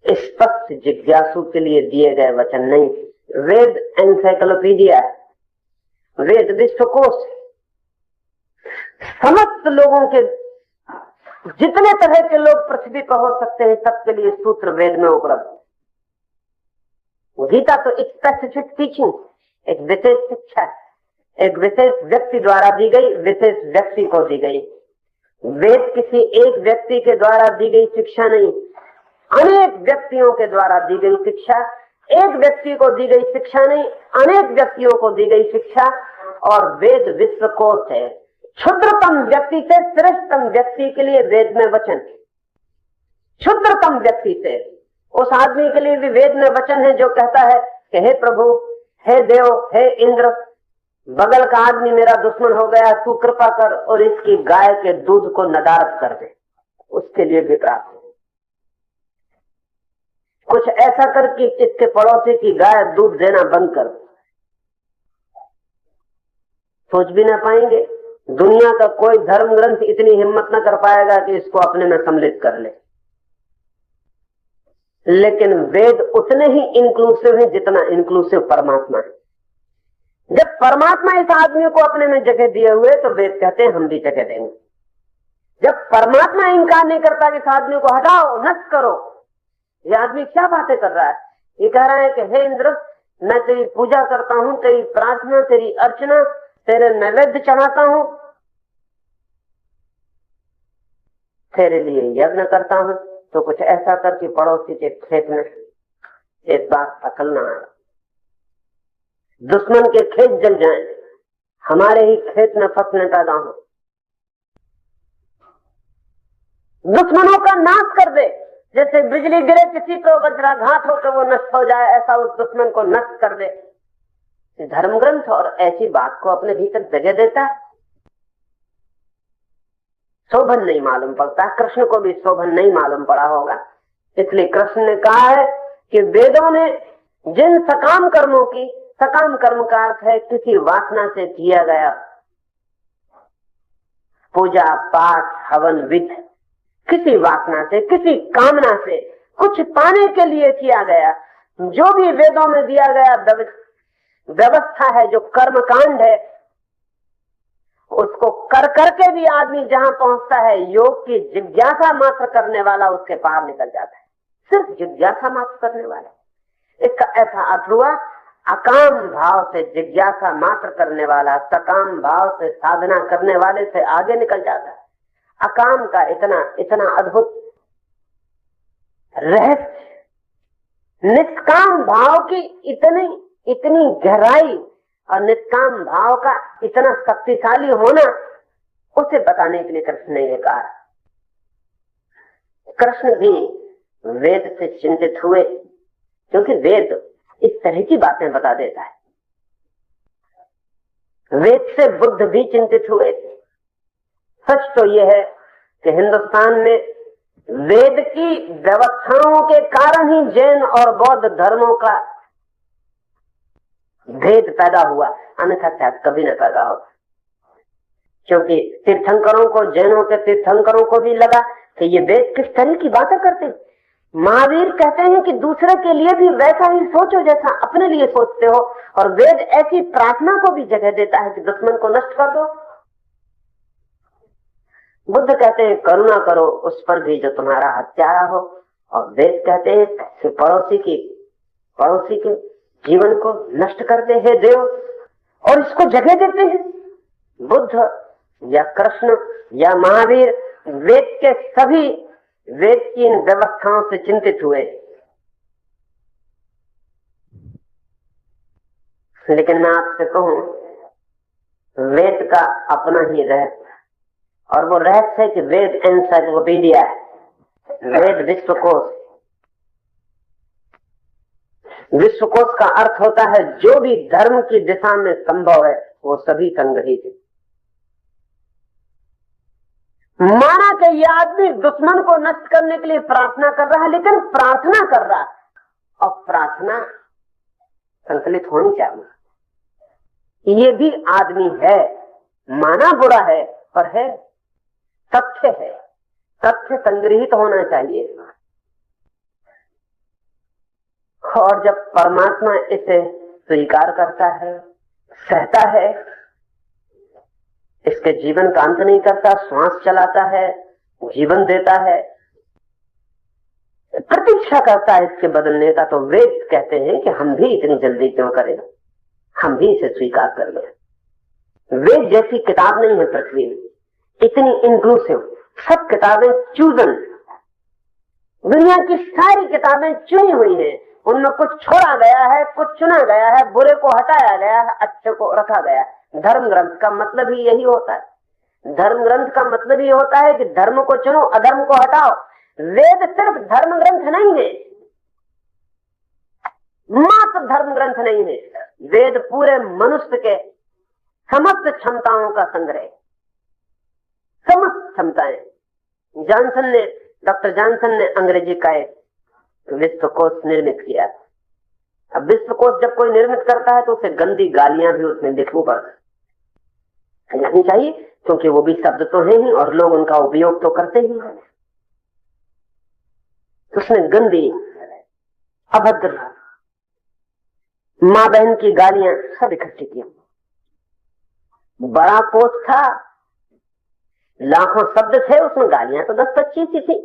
स्पष्ट जिज्ञासु के लिए दिए गए वचन नहीं। वेद एनसाइक्लोपीडिया है, वेद विश्वकोश, समस्त लोगों के जितने तरह के लोग पृथ्वी पर हो सकते हैं सबके लिए सूत्र वेद में उपलब्ध। गीता तो एक स्पेसिफिक टीचिंग, एक विशेष शिक्षा, एक विशेष व्यक्ति द्वारा दी गई, विशेष व्यक्ति को दी गई। वेद किसी एक व्यक्ति के द्वारा दी गई शिक्षा नहीं, अनेक व्यक्तियों के द्वारा दी गई शिक्षा। एक व्यक्ति को दी गई शिक्षा नहीं, अनेक व्यक्तियों को दी गई शिक्षा। और वेद विश्वकोश है, क्षुद्रतम व्यक्ति से श्रेष्ठतम व्यक्ति के लिए वेद में वचन, क्षुद्रतम व्यक्ति से उस आदमी के लिए भी वेद में वचन है जो कहता है कि हे प्रभु, हे देव, हे इंद्र, बगल का आदमी मेरा दुश्मन हो गया, तू कृपा कर और इसकी गाय के दूध को नदारत कर दे, उसके लिए भी प्रार्थना। कुछ ऐसा कर कि इसके पड़ोसी की गाय दूध देना बंद कर। सोच भी ना पाएंगे, दुनिया का कोई धर्म ग्रंथ इतनी हिम्मत न कर पाएगा कि इसको अपने में सम्मिलित कर ले। लेकिन वेद उतने ही इंक्लूसिव है जितना इंक्लूसिव परमात्मा है। जब परमात्मा इस आदमी को अपने में जगह दिए हुए तो वेद कहते हैं हम भी जगह देंगे। जब परमात्मा इनकार नहीं करता कि इस आदमी को हटाओ, नष्ट करो, ये आदमी क्या बातें कर रहा है, ये कह रहा है कि हे इंद्र, मैं तेरी पूजा करता हूं, तेरी प्रार्थना, तेरी अर्चना, तेरे नैवेद्य चढ़ाता हूं, तेरे लिए यज्ञ करता हूं, तो कुछ ऐसा कर कि पड़ोसी के खेत में एक बार फसल ना आए, दुश्मन के खेत जल जाएं, हमारे ही खेत में फसलें पैदा हो, दुश्मनों का नाश कर दे। जैसे बिजली गिरे किसी को वज्राघात हो तो वो नष्ट हो जाए, ऐसा उस दुश्मन को नष्ट कर दे। धर्म ग्रंथ और ऐसी बात को अपने भीतर जगह देता है, शोभन नहीं मालूम पड़ता। कृष्ण को भी शोभन नहीं मालूम पड़ा होगा, इसलिए कृष्ण ने कहा है कि वेदों ने जिन सकाम कर्मों की, सकाम कर्म का अर्थ है किसी वासना से किया गया पूजा पाठ हवन विधि, किसी वासना से, किसी कामना से कुछ पाने के लिए किया गया। जो भी वेदों में दिया गया व्यवस्था है, जो कर्म कांड है, उसको कर करके भी आदमी जहां पहुंचता है, योग की जिज्ञासा मात्र करने वाला उसके पार निकल जाता है। सिर्फ जिज्ञासा मात्र करने वाला, इसका ऐसा अर्थ हुआ, अकाम भाव से जिज्ञासा मात्र करने वाला सकाम भाव से साधना करने वाले से आगे निकल जाता है। अकाम का इतना अद्भुत रहस्य, निष्काम भाव की इतनी गहराई और निष्काम भाव का इतना शक्तिशाली होना, उसे बताने के लिए कृष्ण ने ये कहा। कृष्ण भी वेद से चिंतित हुए, क्योंकि वेद इस तरह की बातें बता देता है। वेद से बुद्ध भी चिंतित हुए। सच तो यह है कि हिंदुस्तान में वेद की व्यवस्थाओं के कारण ही जैन और बौद्ध धर्मों का भेद पैदा हुआ, अन्यथा शायद कभी न पैदा हो। क्योंकि तीर्थंकरों को, जैनों के तीर्थंकरों को भी लगा कि ये वेद किस तरह की बातें करते हैं। महावीर कहते हैं कि दूसरे के लिए भी वैसा ही सोचो जैसा अपने लिए सोचते हो, और वेद ऐसी प्रार्थना को भी जगह देता है कि दुश्मन को नष्ट कर दो। बुद्ध कहते हैं करुणा करो उस पर भी जो तुम्हारा हत्यारा हो, और वेद कहते हैं कि पड़ोसी के जीवन को नष्ट कर दे हे देव, और इसको जगह देते हैं। बुद्ध या कृष्ण या महावीर वेद की इन व्यवस्थाओं से चिंतित हुए। लेकिन मैं आपसे कहूं, वेद का अपना ही रहस्य, और वो रहस्य है कि वेद एनसाइक्लोपीडिया है, वेद विश्वकोश। विश्वकोश का अर्थ होता है जो भी धर्म की दिशा में संभव है वो सभी संग्रहित है। माना कि यह आदमी दुश्मन को नष्ट करने के लिए प्रार्थना कर रहा है, लेकिन प्रार्थना कर रहा है, और प्रार्थना संकलित होनी चाहिए। ये भी आदमी है, माना बुरा है पर है, तथ्य है, तथ्य संग्रहित होना चाहिए। और जब परमात्मा इसे स्वीकार करता है, सहता है, इसके जीवन का अंत नहीं करता, श्वास चलाता है, जीवन देता है, प्रतीक्षा करता है इसके बदलने का, तो वेद कहते हैं कि हम भी इतनी जल्दी क्यों करें, हम भी इसे स्वीकार कर लें। वेद जैसी किताब नहीं है पृथ्वी में, इतनी इंक्लूसिव। सब किताबें चूजन, दुनिया की सारी किताबें चुनी हुई हैं, उनमें कुछ छोड़ा गया है, कुछ चुना गया है, बुरे को हटाया गया है, अच्छे को रखा गया है। धर्म ग्रंथ का मतलब ही यही होता है। धर्म ग्रंथ का मतलब ही होता है कि धर्म को चुनो, अधर्म को हटाओ। वेद सिर्फ धर्म ग्रंथ नहीं है, मात्र धर्म ग्रंथ नहीं है। वेद पूरे मनुष्य के समस्त क्षमताओं का संग्रह, समस्त क्षमताएं। डॉक्टर जॉनसन ने अंग्रेजी का एक विश्वकोश निर्मित किया। अब विश्वकोश जब कोई निर्मित करता है तो उसे गंदी गालियां भी उसमें लिखनी चाहिए, क्योंकि वो भी शब्द तो है ही और लोग उनका उपयोग तो करते ही हैं। उसने गंदी, अभद्र, माँ बहन की गालियां सब इकट्ठी की। बड़ा कोश था, लाखों शब्द थे, उसमें गालियां तो 10-25 ही थी,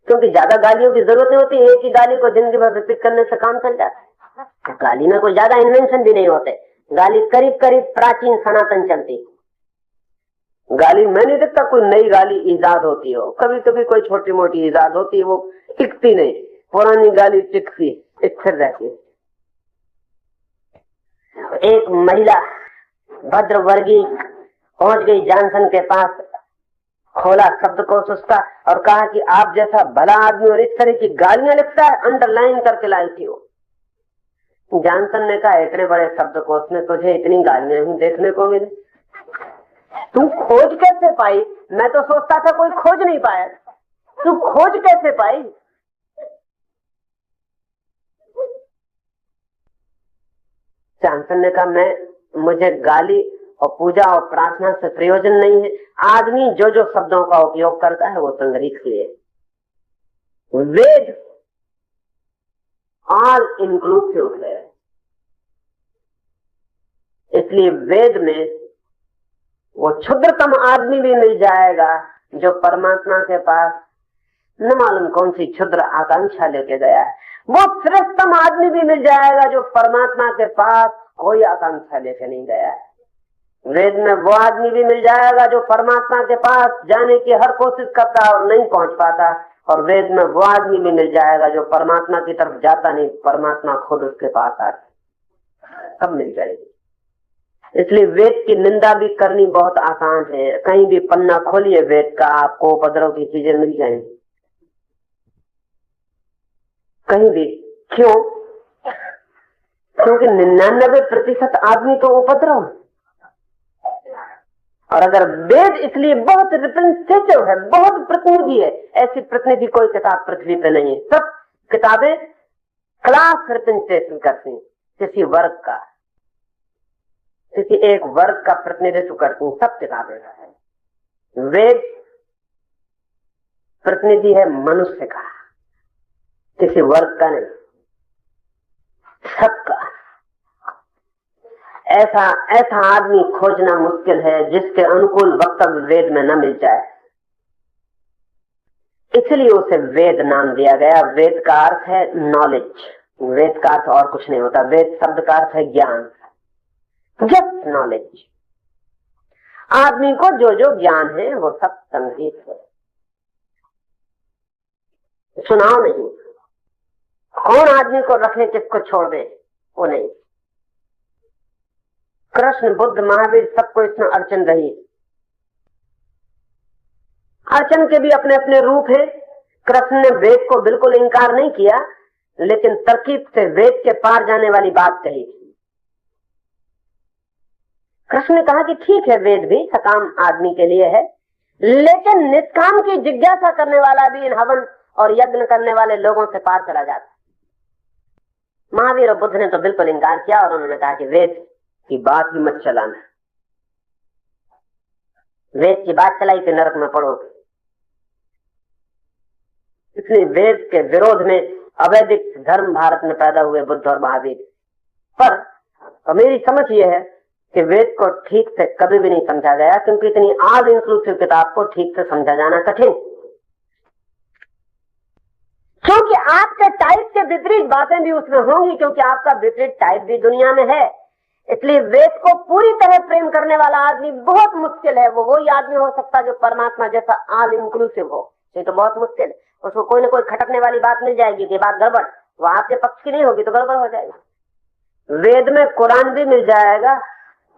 क्योंकि ज्यादा गालियों की जरूरत नहीं होती, एक ही गाली को जिंदगी भर रिपीट करने से काम चल जाता है। गाली में कोई ज्यादा इन्वेंशन भी नहीं होते, गाली करीब करीब प्राचीन सनातन चलती। गाली मैं नहीं देखता कोई नई गाली ईजाद होती हो, कभी कभी कोई छोटी मोटी ईजाद होती है, वो टिकती नहीं। पुरानी गाली टिकती, स्थिर रहती है। एक महिला भद्रवर्गीय पहुंच गई जॉनसन के पास, खोला शब्दकोश उसका और कहा कि आप जैसा भला आदमी और इस तरह की गालियां लिखता है, अंडरलाइन करके लाई थी वो। जॉनसन ने कहा इतने बड़े शब्दकोश में तुझे इतनी गालियां ही देखने को मिली, तू खोज कैसे पाई? मैं तो सोचता था कोई खोज नहीं पाया, तू खोज कैसे पाई? जॉनसन ने कहा मुझे गाली और पूजा और प्रार्थना से प्रयोजन नहीं है। आदमी जो जो शब्दों का उपयोग करता है वो संग्रहित किए। वेद ऑल इंक्लूसिव है। इसलिए वेद में वो क्षुद्रतम आदमी भी मिल जाएगा जो परमात्मा के पास न मालूम कौन सी क्षुद्र आकांक्षा लेके गया है। वो श्रेष्ठतम आदमी भी मिल जाएगा जो परमात्मा के पास कोई आकांक्षा लेके नहीं गया है। वेद में वो आदमी भी मिल जाएगा जो परमात्मा के पास जाने की हर कोशिश करता और नहीं पहुंच पाता, और वेद में वो आदमी भी मिल जाएगा जो परमात्मा की तरफ जाता नहीं, परमात्मा खुद उसके पास आता, सब मिल जाएगी। इसलिए वेद की निंदा भी करनी बहुत आसान है। कहीं भी पन्ना खोलिए वेद का, आपको उपद्रव की चीजें मिल जाएंगी कहीं भी। क्यों? क्योंकि 99% आदमी तो उपद्रव। और अगर वेद इसलिए बहुत रिप्रेजेंटेटिव है, बहुत प्रतिनिधि है, ऐसी प्रतिनिधि कोई किताब पृथ्वी पे नहीं है। सब किताबें क्लास रिप्रेजेंटेशन करती, किसी वर्ग का, किसी एक वर्ग का प्रतिनिधित्व करती हूँ, सब किताबें। वेद प्रतिनिधि है मनुष्य का, किसी वर्ग का नहीं, सबका। ऐसा आदमी खोजना मुश्किल है जिसके अनुकूल वक्तव्य वेद में न मिल जाए, इसलिए उसे वेद नाम दिया गया। वेद का अर्थ है नॉलेज, वेद का अर्थ और कुछ नहीं होता। वेद शब्द का अर्थ है ज्ञान, जस्ट नॉलेज। आदमी को जो जो ज्ञान है वो सब संगीत है, सुनाओ नहीं। कौन आदमी को रखे किसको छोड़ दे, वो नहीं। कृष्ण, बुद्ध, महावीर, सबको इसमें अड़चन रही। अड़चन के भी अपने अपने रूप हैं। कृष्ण ने वेद को बिल्कुल इंकार नहीं किया, लेकिन तरकीब से वेद के पार जाने वाली बात कही। कृष्ण ने कहा कि ठीक है, वेद भी सकाम आदमी के लिए है, लेकिन निष्काम की जिज्ञासा करने वाला भी इन हवन और यज्ञ करने वाले लोगों से पार चला जाता। महावीर और बुद्ध ने तो बिल्कुल इंकार किया और उन्होंने कहा कि वेद की बात ही मत चलाना, वेद की बात चलाई तो नरक में पड़ोगे। इसलिए वेद के विरोध में अवैदिक धर्म भारत में पैदा हुए बुद्ध और महावीर। पर मेरी समझ यह है कि वेद को ठीक से कभी भी नहीं समझा गया, क्योंकि इतनी ऑल इंक्लूसिव किताब को ठीक से समझा जाना कठिन, क्योंकि आपके टाइप के विपरीत बातें भी उसमें होंगी, क्योंकि आपका विपरीत टाइप भी दुनिया में है। इसलिए वेद को पूरी तरह प्रेम करने वाला आदमी बहुत मुश्किल है। वो वही आदमी हो सकता जो परमात्मा जैसा ऑल इंक्लूसिव हो, ये तो बहुत मुश्किल है। उसको कोई ना कोई खटकने वाली बात मिल जाएगी कि बात गड़बड़, वो आपके पक्ष की नहीं होगी तो गड़बड़ हो जाएगी। वेद में कुरान भी मिल जाएगा,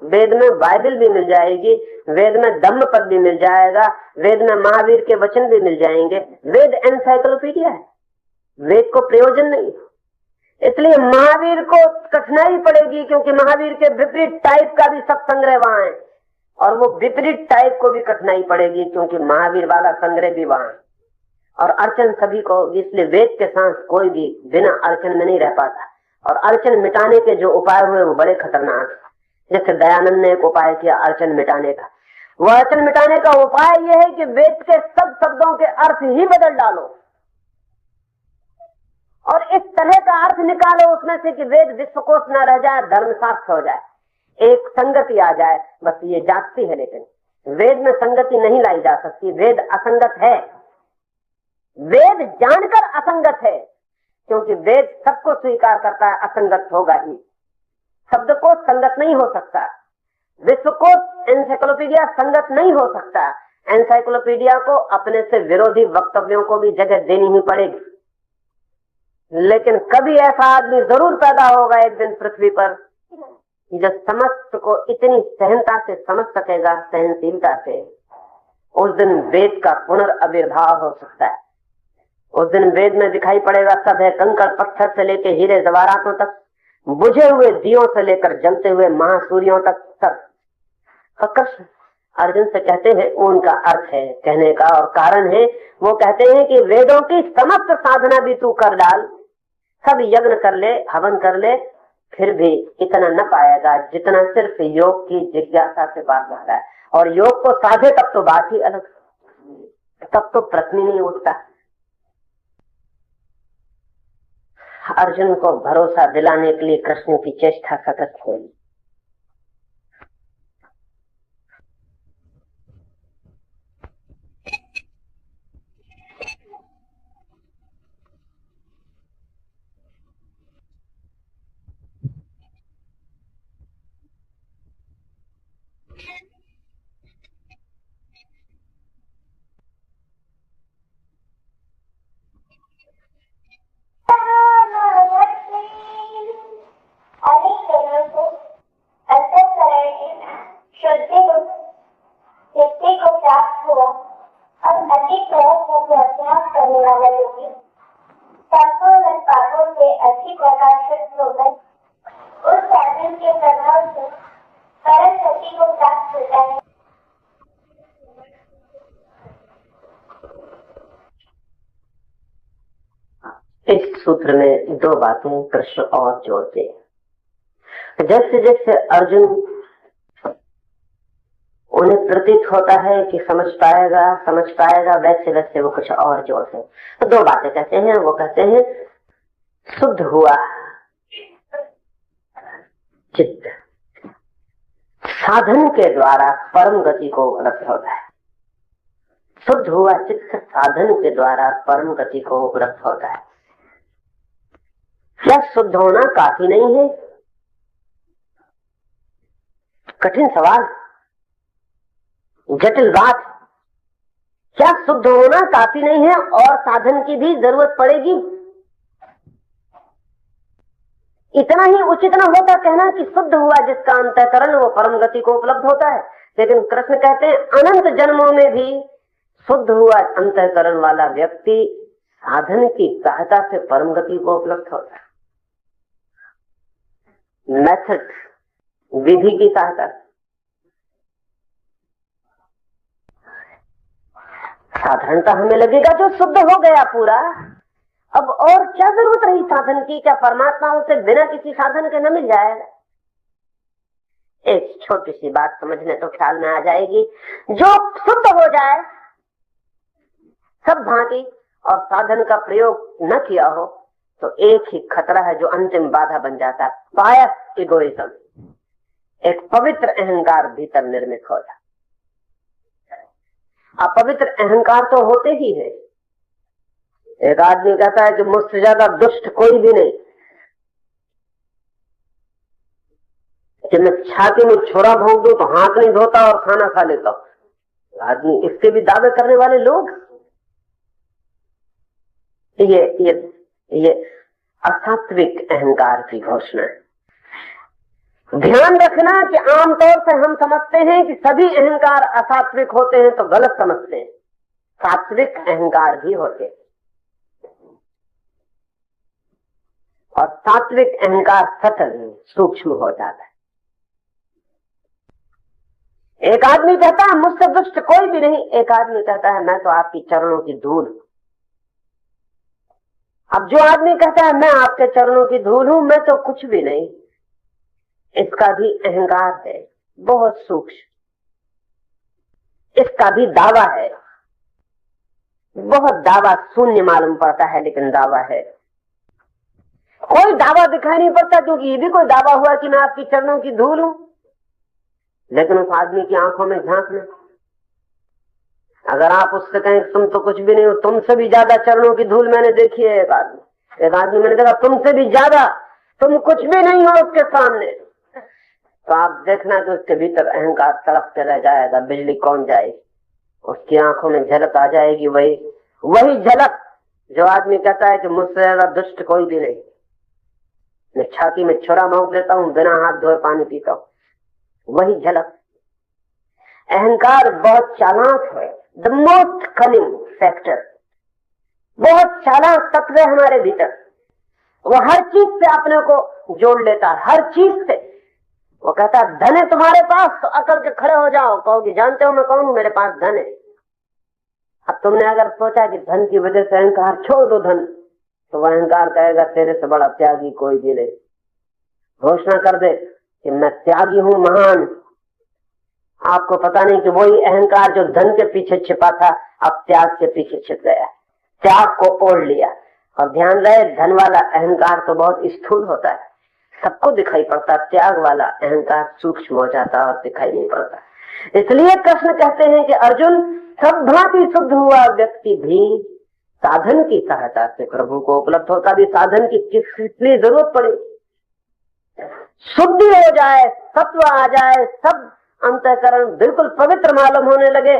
वेद में बाइबल भी मिल जाएगी, वेद में धम्म पद भी मिल जाएगा, वेद में महावीर के वचन भी मिल जाएंगे। वेद एनसाइक्लोपीडिया है, वेद को प्रयोजन नहीं। इसलिए महावीर को कठिनाई पड़ेगी, क्योंकि महावीर के विपरीत टाइप का भी सब संग्रह वहां है, और वो विपरीत टाइप को भी कठिनाई पड़ेगी, क्योंकि महावीर वाला संग्रह भी वहां है। और अड़चन सभी को, इसलिए वेद के साथ कोई भी बिना अड़चन में नहीं रह पाता। और अड़चन मिटाने के जो उपाय हुए वो बड़े खतरनाक। जैसे दयानंद ने एक उपाय किया अड़चन मिटाने का। वो अड़चन मिटाने का उपाय यह है कि वेद के सब शब्दों के अर्थ ही बदल डालो और इस तरह का अर्थ निकालो उसमें से कि वेद विश्वकोश न रह जाए, धर्मशास्त्र हो जाए, एक संगति आ जाए। बस ये जागती है, लेकिन वेद में संगति नहीं लाई जा सकती। वेद असंगत है, वेद जानकर असंगत है, क्योंकि वेद सबको स्वीकार करता है, असंगत होगा ही। शब्दकोश संगत नहीं हो सकता, विश्वकोश एनसाइक्लोपीडिया संगत नहीं हो सकता। एनसाइक्लोपीडिया को अपने से विरोधी वक्तव्यों को भी जगह देनी ही पड़ेगी। लेकिन कभी ऐसा आदमी जरूर पैदा होगा एक दिन पृथ्वी पर जो समस्त को इतनी सहनता से समझ सकेगा, सहनशीलता से। उस दिन वेद का पुनर्आविर्भाव हो सकता है। उस दिन वेद में दिखाई पड़ेगा सब है, कंकड़ पत्थर से लेकर हीरे जवाहरातों तक, बुझे हुए दियों से लेकर जलते हुए महासूर्यों तक सब। कृष्ण अर्जुन से कहते हैं, वो उनका अर्थ है कहने का और कारण है। वो कहते हैं कि वेदों की समस्त साधना भी तू कर डाल, सब यज्ञ कर ले, हवन कर ले, फिर भी इतना न पाएगा जितना सिर्फ योग की जिज्ञासा से बात होता है। और योग को साधे तब तो बात ही अलग, तब तो प्रश्न ही नहीं उठता। अर्जुन को भरोसा दिलाने के लिए कृष्ण की चेष्टा सतत हुई। इस सूत्र में दो बातें कृष्ण और जोड़ते हैं। जैसे जैसे अर्जुन उन्हें प्रतीत होता है कि समझ पाएगा, वैसे वैसे वो कुछ और जोड़ते हैं। तो दो बातें कहते हैं। वो कहते हैं शुद्ध हुआ चित्त साधन के द्वारा परम गति को उपलब्ध होता है। शुद्ध हुआ चित्त साधन के द्वारा परम गति को उपलब्ध होता है। क्या शुद्ध होना काफी नहीं है? कठिन सवाल, जटिल बात। क्या शुद्ध होना काफी नहीं है और साधन की भी जरूरत पड़ेगी? इतना ही उचित न होता कहना कि शुद्ध हुआ जिसका अंतःकरण वो परम गति को उपलब्ध होता है। लेकिन कृष्ण कहते हैं अनंत जन्मों में भी शुद्ध हुआ अंतःकरण वाला व्यक्ति साधन की सहायता से परम गति को उपलब्ध होता है। मेथड, विधि की सहायता। साधारणता हमें लगेगा जो शुद्ध हो गया पूरा, अब और क्या जरूरत रही साधन की? क्या परमात्मा उसे बिना किसी साधन के न मिल जाएगा? एक छोटी सी बात समझने तो ख्याल में आ जाएगी। जो शुद्ध हो जाए सब भांति और साधन का प्रयोग न किया हो तो एक ही खतरा है जो अंतिम बाधा बन जाता है, पायस इगोइज्म, एक पवित्र अहंकार भीतर निर्मित होता। अपवित्र अहंकार तो होते ही है। एक आदमी कहता है कि मुझसे ज्यादा दुष्ट कोई भी नहीं, कि मैं छाती में छोरा भोंक दूं तो हाथ नहीं धोता और खाना खा लेता हूं। आदमी इसके भी दावे करने वाले लोग, ये असात्विक अहंकार की घोषणा है। ध्यान रखना कि आमतौर से हम समझते हैं कि सभी अहंकार असात्विक होते हैं, तो गलत समझते हैं। सात्विक अहंकार भी होते हैं और सात्विक अहंकार सतल सूक्ष्म हो जाता है। एक आदमी कहता है मुझसे दुष्ट कोई भी नहीं, एक आदमी कहता है मैं तो आपकी चरणों की धूल हूं। अब जो आदमी कहता है मैं आपके चरणों की धूल हूं, मैं तो कुछ भी नहीं, इसका भी अहंकार है, बहुत सूक्ष्म। इसका भी दावा है, बहुत दावा शून्य मालूम पड़ता है, लेकिन दावा है। कोई दावा दिखाई नहीं पड़ता, क्योंकि ये भी कोई दावा हुआ कि मैं आपकी चरणों की धूल हूं, लेकिन उस आदमी की आंखों में झांकना। अगर आप उससे कहें तुम तो कुछ भी नहीं हो, तुमसे भी ज्यादा चरणों की धूल मैंने देखी है। एक आदमी मैंने देखा तुमसे भी ज्यादा, तुम कुछ भी नहीं हो उसके सामने, तो आप देखना कि उसके भीतर अहंकार तड़पते रह जाएगा। बिजली कौन जाएगी, उसकी आंखों में झलक आ जाएगी, वही झलक जो आदमी कहता है कि मुझसे ज्यादा दुष्ट कोई भी नहीं, मैं छाती में छुरा भोंक लेता हूं, बिना हाथ धोए पानी पीता हूं, वही झलक। अहंकार बहुत चालाक है, द मोस्ट कनिंग फैक्टर, बहुत चालाक तत्व है हमारे भीतर। वो हर चीज से अपने को जोड़ लेता है, हर चीज से। वो कहता है धन है तुम्हारे पास तो अकड़ के खड़े हो जाओ, कहोगे जानते हो मैं कौन हूं, मेरे पास धन है। अब तुमने अगर सोचा कि धन की वजह से अहंकार छोड़ दो धन, तो वह अहंकार कहेगा तेरे से बड़ा त्यागी कोई भी नहीं। घोषणा कर दे कि मैं त्यागी हूं, महान। आपको पता नहीं कि वही अहंकार जो धन के पीछे छिपा था अब त्याग के पीछे छिप गया, त्याग को ओढ़ लिया। और ध्यान रहे, धन वाला अहंकार तो बहुत स्थूल होता है, सबको दिखाई पड़ता। त्याग वाला अहंकार सूक्ष्म हो जाता और दिखाई नहीं पड़ता। इसलिए कृष्ण कहते हैं कि अर्जुन, सब भांति शुद्ध हुआ व्यक्ति भी साधन की सहायता से प्रभु को उपलब्ध होता। भी साधन की किसलिए जरूरत पड़े? शुद्धि हो जाए, सत्व आ जाए, सब अंतःकरण बिल्कुल पवित्र मालूम होने लगे,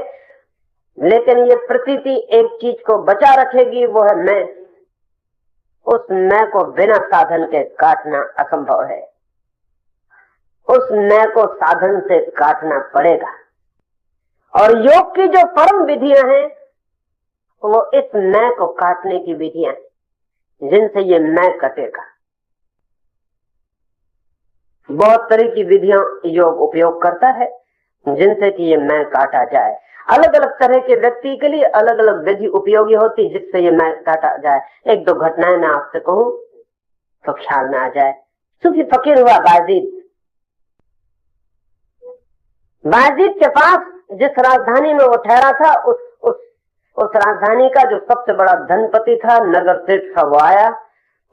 लेकिन ये प्रतीति एक चीज को बचा रखेगी, वो है मैं। उस मैं को बिना साधन के काटना असंभव है। उस मैं को साधन से काटना पड़ेगा। और योग की जो परम विधियां हैं वो इस मैं को काटने की विधियां हैं, जिनसे ये मैं कटेगा। बहुत तरह की विधियां योग उपयोग करता है जिनसे कि ये मैं काटा जाए। अलग अलग तरह के व्यक्ति के लिए अलग अलग विधि उपयोगी होती जिससे ये मैं काटा जाए। एक दो घटनाएं मैं आपसे कहूं तो ख्याल में आ जाए। सूफी फकीर हुआ बायजीद। बायजीद के पास जिस राजधानी में वो ठहरा था, उस राजधानी का जो सबसे बड़ा धनपति था, नगर सेठ था, वो आया।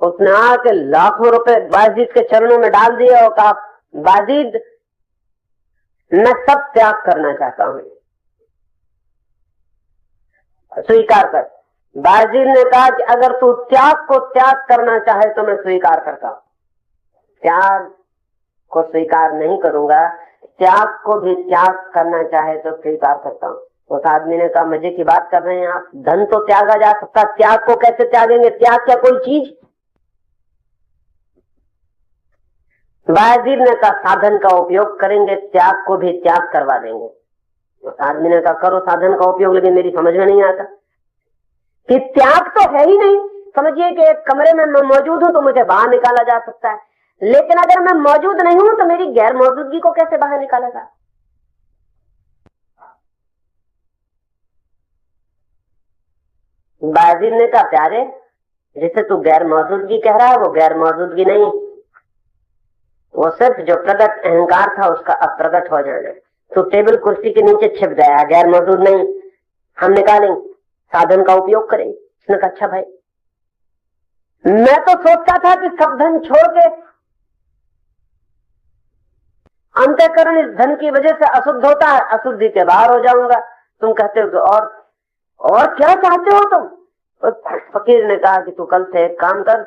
उसने आके लाखों रुपए बायजीद के चरणों में डाल दिए और कहा, बायजीद मैं सब त्याग करना चाहता हूं, स्वीकार कर। बायजीद ने कहा कि अगर तू त्याग को त्याग करना चाहे तो मैं स्वीकार करता हूं। त्याग को स्वीकार नहीं करूंगा, त्याग को भी त्याग करना चाहे तो स्वीकार करता हूं। उस आदमी ने कहा, मजे की बात कर रहे हैं आप, धन तो त्यागा जा सकता, त्याग को कैसे त्यागेंगे? त्याग क्या कोई चीज? बायजीद ने कहा, साधन का उपयोग करेंगे, त्याग को भी त्याग करवा देंगे। उस आदमी ने कहा, करो साधन का उपयोग, लेकिन मेरी समझ में नहीं आता कि त्याग तो है ही नहीं। समझिए कि एक कमरे में मैं मौजूद हूं तो मुझे बाहर निकाला जा सकता है, लेकिन अगर मैं मौजूद नहीं हूं तो मेरी गैर मौजूदगी को कैसे बाहर निकाला जा? बायजीद ने कहा, प्यारे, जिसे तू गैर मौजूदगी कह रहा है वो गैर मौजूदगी नहीं, वो सिर्फ जो प्रगट अहंकार था उसका अप्रगट हो जाना। तो टेबल कुर्सी के नीचे छिप गया, गैर मौजूद नहीं, हम निकालेंगे, साधन का उपयोग करेंगे। उसने कहा, अच्छा भाई, मैं तो सोचता था कि सब धन छोड़ के अंतःकरण इस धन की वजह से अशुद्ध होता है, अशुद्धि के बाहर हो जाऊंगा। तुम कहते हो कि और क्या चाहते हो तुम? तो फकीर ने कहा कि तू कल से एक काम कर,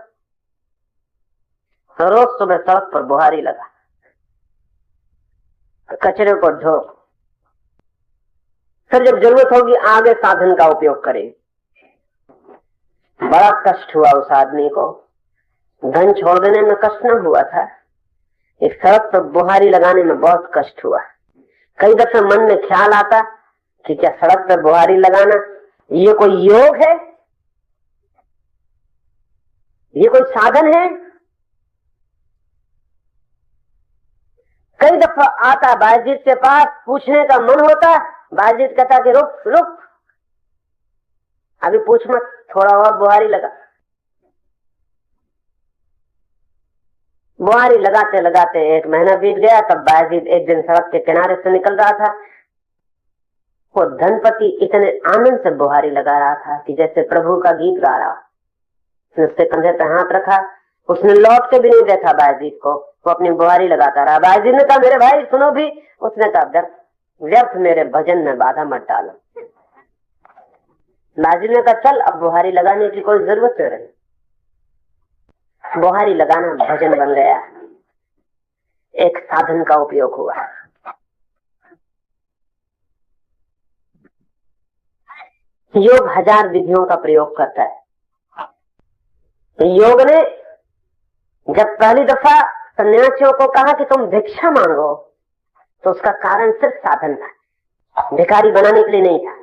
रोज सुबह सड़क पर बुहारी लगा, कचरे को ढो, फिर जब जरूरत होगी आगे साधन का उपयोग करे। बड़ा कष्ट हुआ उस आदमी को, धन छोड़ देने में कष्ट न हुआ था, इस सड़क पर बुहारी लगाने में बहुत कष्ट हुआ। कई दफे मन में ख्याल आता कि क्या सड़क पर बुहारी लगाना ये कोई योग है, ये कोई साधन है? कई दफा आता बायजीद के पास, पूछने का मन होता, बायजीद कहता कि रुक रुक, अभी पूछ मत, थोड़ा और बुहारी लगा। बुहारी लगाते लगाते एक महीना बीत गया। तब बायजीद एक दिन सड़क के किनारे से निकल रहा था। वो धनपति इतने आनंद से बुहारी लगा रहा था कि जैसे प्रभु का गीत गा रहा। उसने उसके कंधे पे हाथ रखा, उसने लौट के भी नहीं देखा बायजीद को, वो अपनी बुहारी लगाता रहा। बायजीद ने कहा, मेरे भाई सुनो भी। उसने कहा, व्यर्थ मेरे भजन में बाधा मत डालो। बायजीद ने कहा, चल अब बुहारी लगाने की कोई जरूरत नहीं रही। बुहारी लगाना भजन बन गया, एक साधन का उपयोग हुआ। योग हजार विधियों का प्रयोग करता है। योग ने जब पहली दफा सन्यासियों को कहा कि तुम भिक्षा मांगो, तो उसका कारण सिर्फ साधन था, भिखारी बनाने के लिए नहीं था।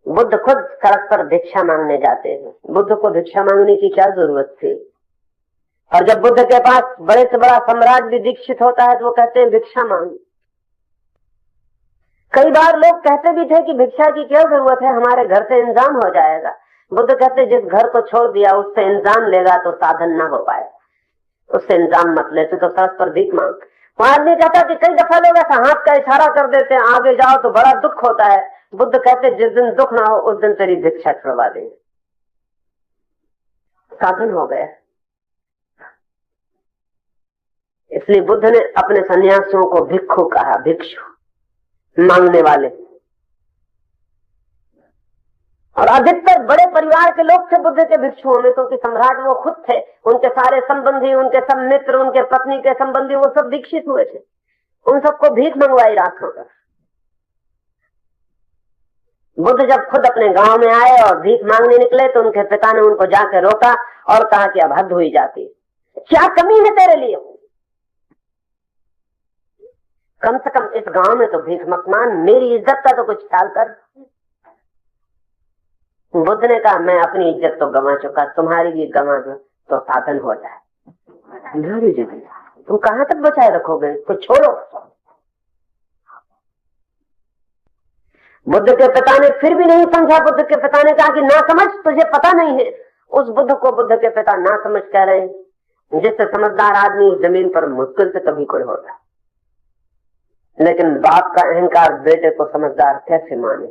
बुद्ध खुद सड़क पर भिक्षा मांगने जाते हैं। बुद्ध को भिक्षा मांगने की क्या जरूरत थी? और जब बुद्ध के पास बड़े से बड़ा सम्राट भी दीक्षित होता है तो वो कहते हैं भिक्षा मांग। कई बार लोग कहते भी थे कि भिक्षा की क्या जरूरत है, हमारे घर से इंतजाम हो जाएगा। बुद्ध कहते जिस घर को छोड़ दिया उससे इंतजाम लेगा तो साधन ना हो पाए, उससे इंतजाम मत ले, तो सड़क पर भीख मांग। वो आदमी कहता कि कई दफा लोग ऐसा हाथ का इशारा कर देते हैं, आगे जाओ तो बड़ा दुख होता है। बुद्ध कहते जिस दिन दुख ना हो उस दिन तेरी भिक्षा छुड़वा देंगे। साधन हो गया। इसलिए बुद्ध ने अपने सन्यासियों को भिक्षु कहा, भिक्षु, मांगने वाले। और अधिकतर बड़े परिवार के लोग थे बुद्ध के भिक्षुओं में, क्योंकि सम्राट वो खुद थे, उनके सारे संबंधी, उनके सब मित्र, उनके पत्नी के संबंधी, वो सब दीक्षित हुए थे। उन सबको भीख मंगवाई रातों का। बुद्ध जब खुद अपने गांव में आए और भीख मांगने निकले तो उनके पिता ने उनको जाके रोका और कहा कि अब हद हुई जाती, क्या कमी है तेरे लिए, कम से कम इस गांव में तो भीख मत मांग, मेरी इज्जत का तो कुछ ख्याल कर। बुद्ध ने कहा मैं अपनी इज्जत तो गंवा चुका, तुम्हारी भी गंवा दो तो साधन हो जाए। तुम कहां तक बचाए रखोगे, तो छोड़ो। बुद्ध के पिता ने फिर भी नहीं समझा। बुद्ध के पिता ने कहा कि ना समझ, तुझे पता नहीं है। उस बुद्ध को बुद्ध के पिता ना समझ कह रहे हैं, जिससे समझदार आदमी जमीन पर मुश्किल से कभी कोई होता। लेकिन बाप का अहंकार बेटे को समझदार कैसे माने।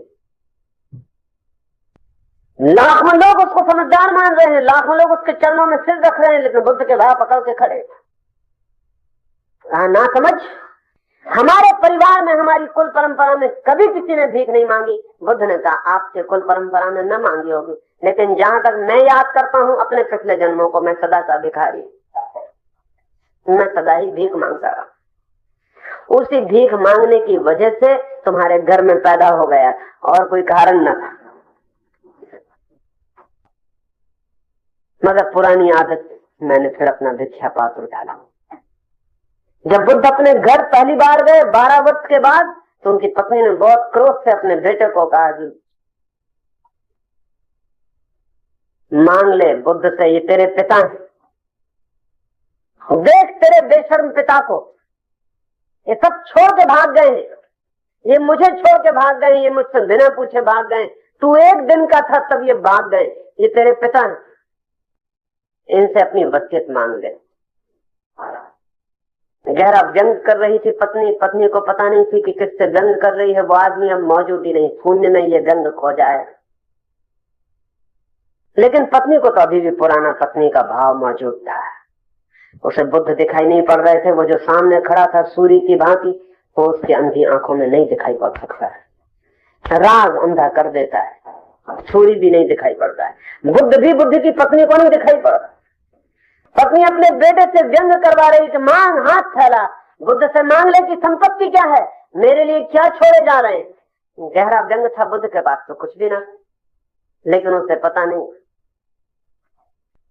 लाखों लोग उसको समझदार मान रहे हैं, लाखों लोग उसके चरणों में सिर रख रहे हैं, लेकिन बुद्ध के भाव पकड़ के खड़े। कहा ना समझ। हमारे परिवार में, हमारी कुल परंपरा में कभी किसी ने भीख नहीं मांगी। बुद्ध ने कहा आपके कुल परंपरा में न मांगी होगी, लेकिन जहां तक मैं याद करता हूं अपने पिछले जन्मों को, मैं सदा का भिखारी, मैं सदा ही भीख मांगता रहा। उसी भीख मांगने की वजह से तुम्हारे घर में पैदा हो गया, और कोई कारण न था। मगर पुरानी आदत, मैंने फिर अपना भिक्षा पात्र डाला। जब बुद्ध अपने घर पहली बार गए 12 वर्ष के बाद, तो उनकी पत्नी ने बहुत क्रोध से अपने बेटे को कहा कि मांग ले बुद्ध से, ये तेरे पिता हैं, देख तेरे बेशर्म पिता को, ये सब छोड़ के भाग गए, ये मुझे छोड़ के भाग गए, ये मुझसे बिना पूछे भाग गए, तू एक दिन का था तब ये भाग गए, ये तेरे पिता हैं, इनसे अपनी वसीयत मांग ले। गहरा व्यंग कर रही थी पत्नी, पत्नी को पता नहीं थी कि किससे व्यंग कर रही है। वो आदमी अब मौजूद ही नहीं, शून्य में ये व्यंग खो जाए। लेकिन पत्नी को तो अभी भी पुराना पत्नी का भाव मौजूद था। उसे बुद्ध दिखाई नहीं पड़ रहे थे। वो जो सामने खड़ा था सूर्य की भांति, वो उसकी अंधी आंखों में नहीं दिखाई पड़ सकता है। राग अंधा कर देता है, सूर्य भी नहीं दिखाई पड़ रहा है। बुद्ध भी बुद्ध की पत्नी को नहीं दिखाई पड़ रहा। पत्नी अपने बेटे से व्यंग करवा रही थी, मांग, हाथ फैला, बुद्ध से मांग ले कि संपत्ति क्या है, मेरे लिए क्या छोड़े जा रहे हैं। गहरा व्यंग था बुद्ध के पास तो कुछ भी ना, लेकिन उसे पता नहीं।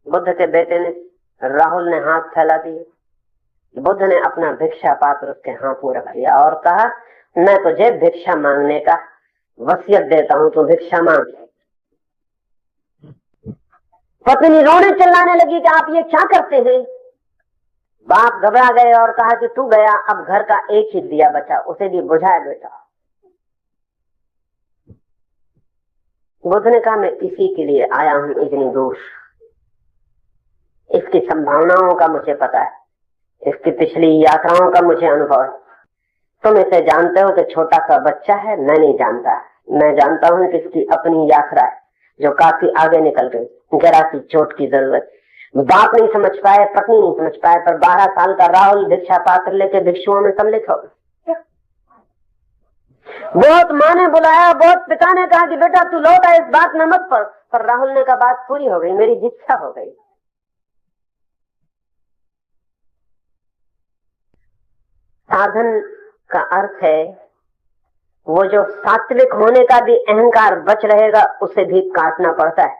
बुद्ध के बेटे ने, राहुल ने हाथ फैला दिए। बुद्ध ने अपना भिक्षा पात्र उसके हाथ में रख दिया और कहा मैं तुझे भिक्षा मांगने का वसीयत देता हूं, तू भिक्षा मांग। पत्नी रोने चिल्लाने लगी कि आप ये क्या करते हैं। बाप घबरा गए और कहा कि तू गया, अब घर का एक ही दिया बचा, उसे भी बुझाया बेटा। बुद्ध ने कहा मैं इसी के लिए आया हूं इतनी दूर, इसकी संभावनाओं का मुझे पता है, इसकी पिछली यात्राओं का मुझे अनुभव है। तुम इसे जानते हो कि छोटा सा बच्चा है, मैं नहीं जानता। मैं जानता हूं कि इसकी अपनी यात्रा है जो काफी आगे निकल गई। जरा सी चोट की जरूरत, बाप नहीं समझ पाए, पत्नी नहीं समझ पाए, पर 12 साल का राहुल भिक्षा पात्र लेके भिक्षुओं में सम्मिलित हो गया। बहुत माँ ने बुलाया, बहुत पिता ने कहा कि बेटा तू लौट आ, इस बात में मत पड़, पर राहुल ने कहा बात पूरी हो गई, मेरी भिक्षा हो गई। साधन का अर्थ है वो जो सात्विक होने का भी अहंकार बच रहेगा, उसे भी काटना पड़ता है।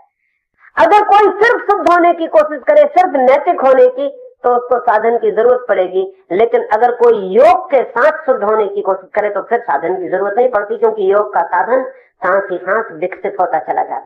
अगर कोई सिर्फ शुद्ध होने की कोशिश करे, सिर्फ नैतिक होने की, तो उसको साधन की जरूरत पड़ेगी। लेकिन अगर कोई योग के साथ शुद्ध होने की कोशिश करे तो फिर साधन की जरूरत नहीं पड़ती, क्योंकि योग का साधन सांस ही सांस विकसित होता चला जाता है।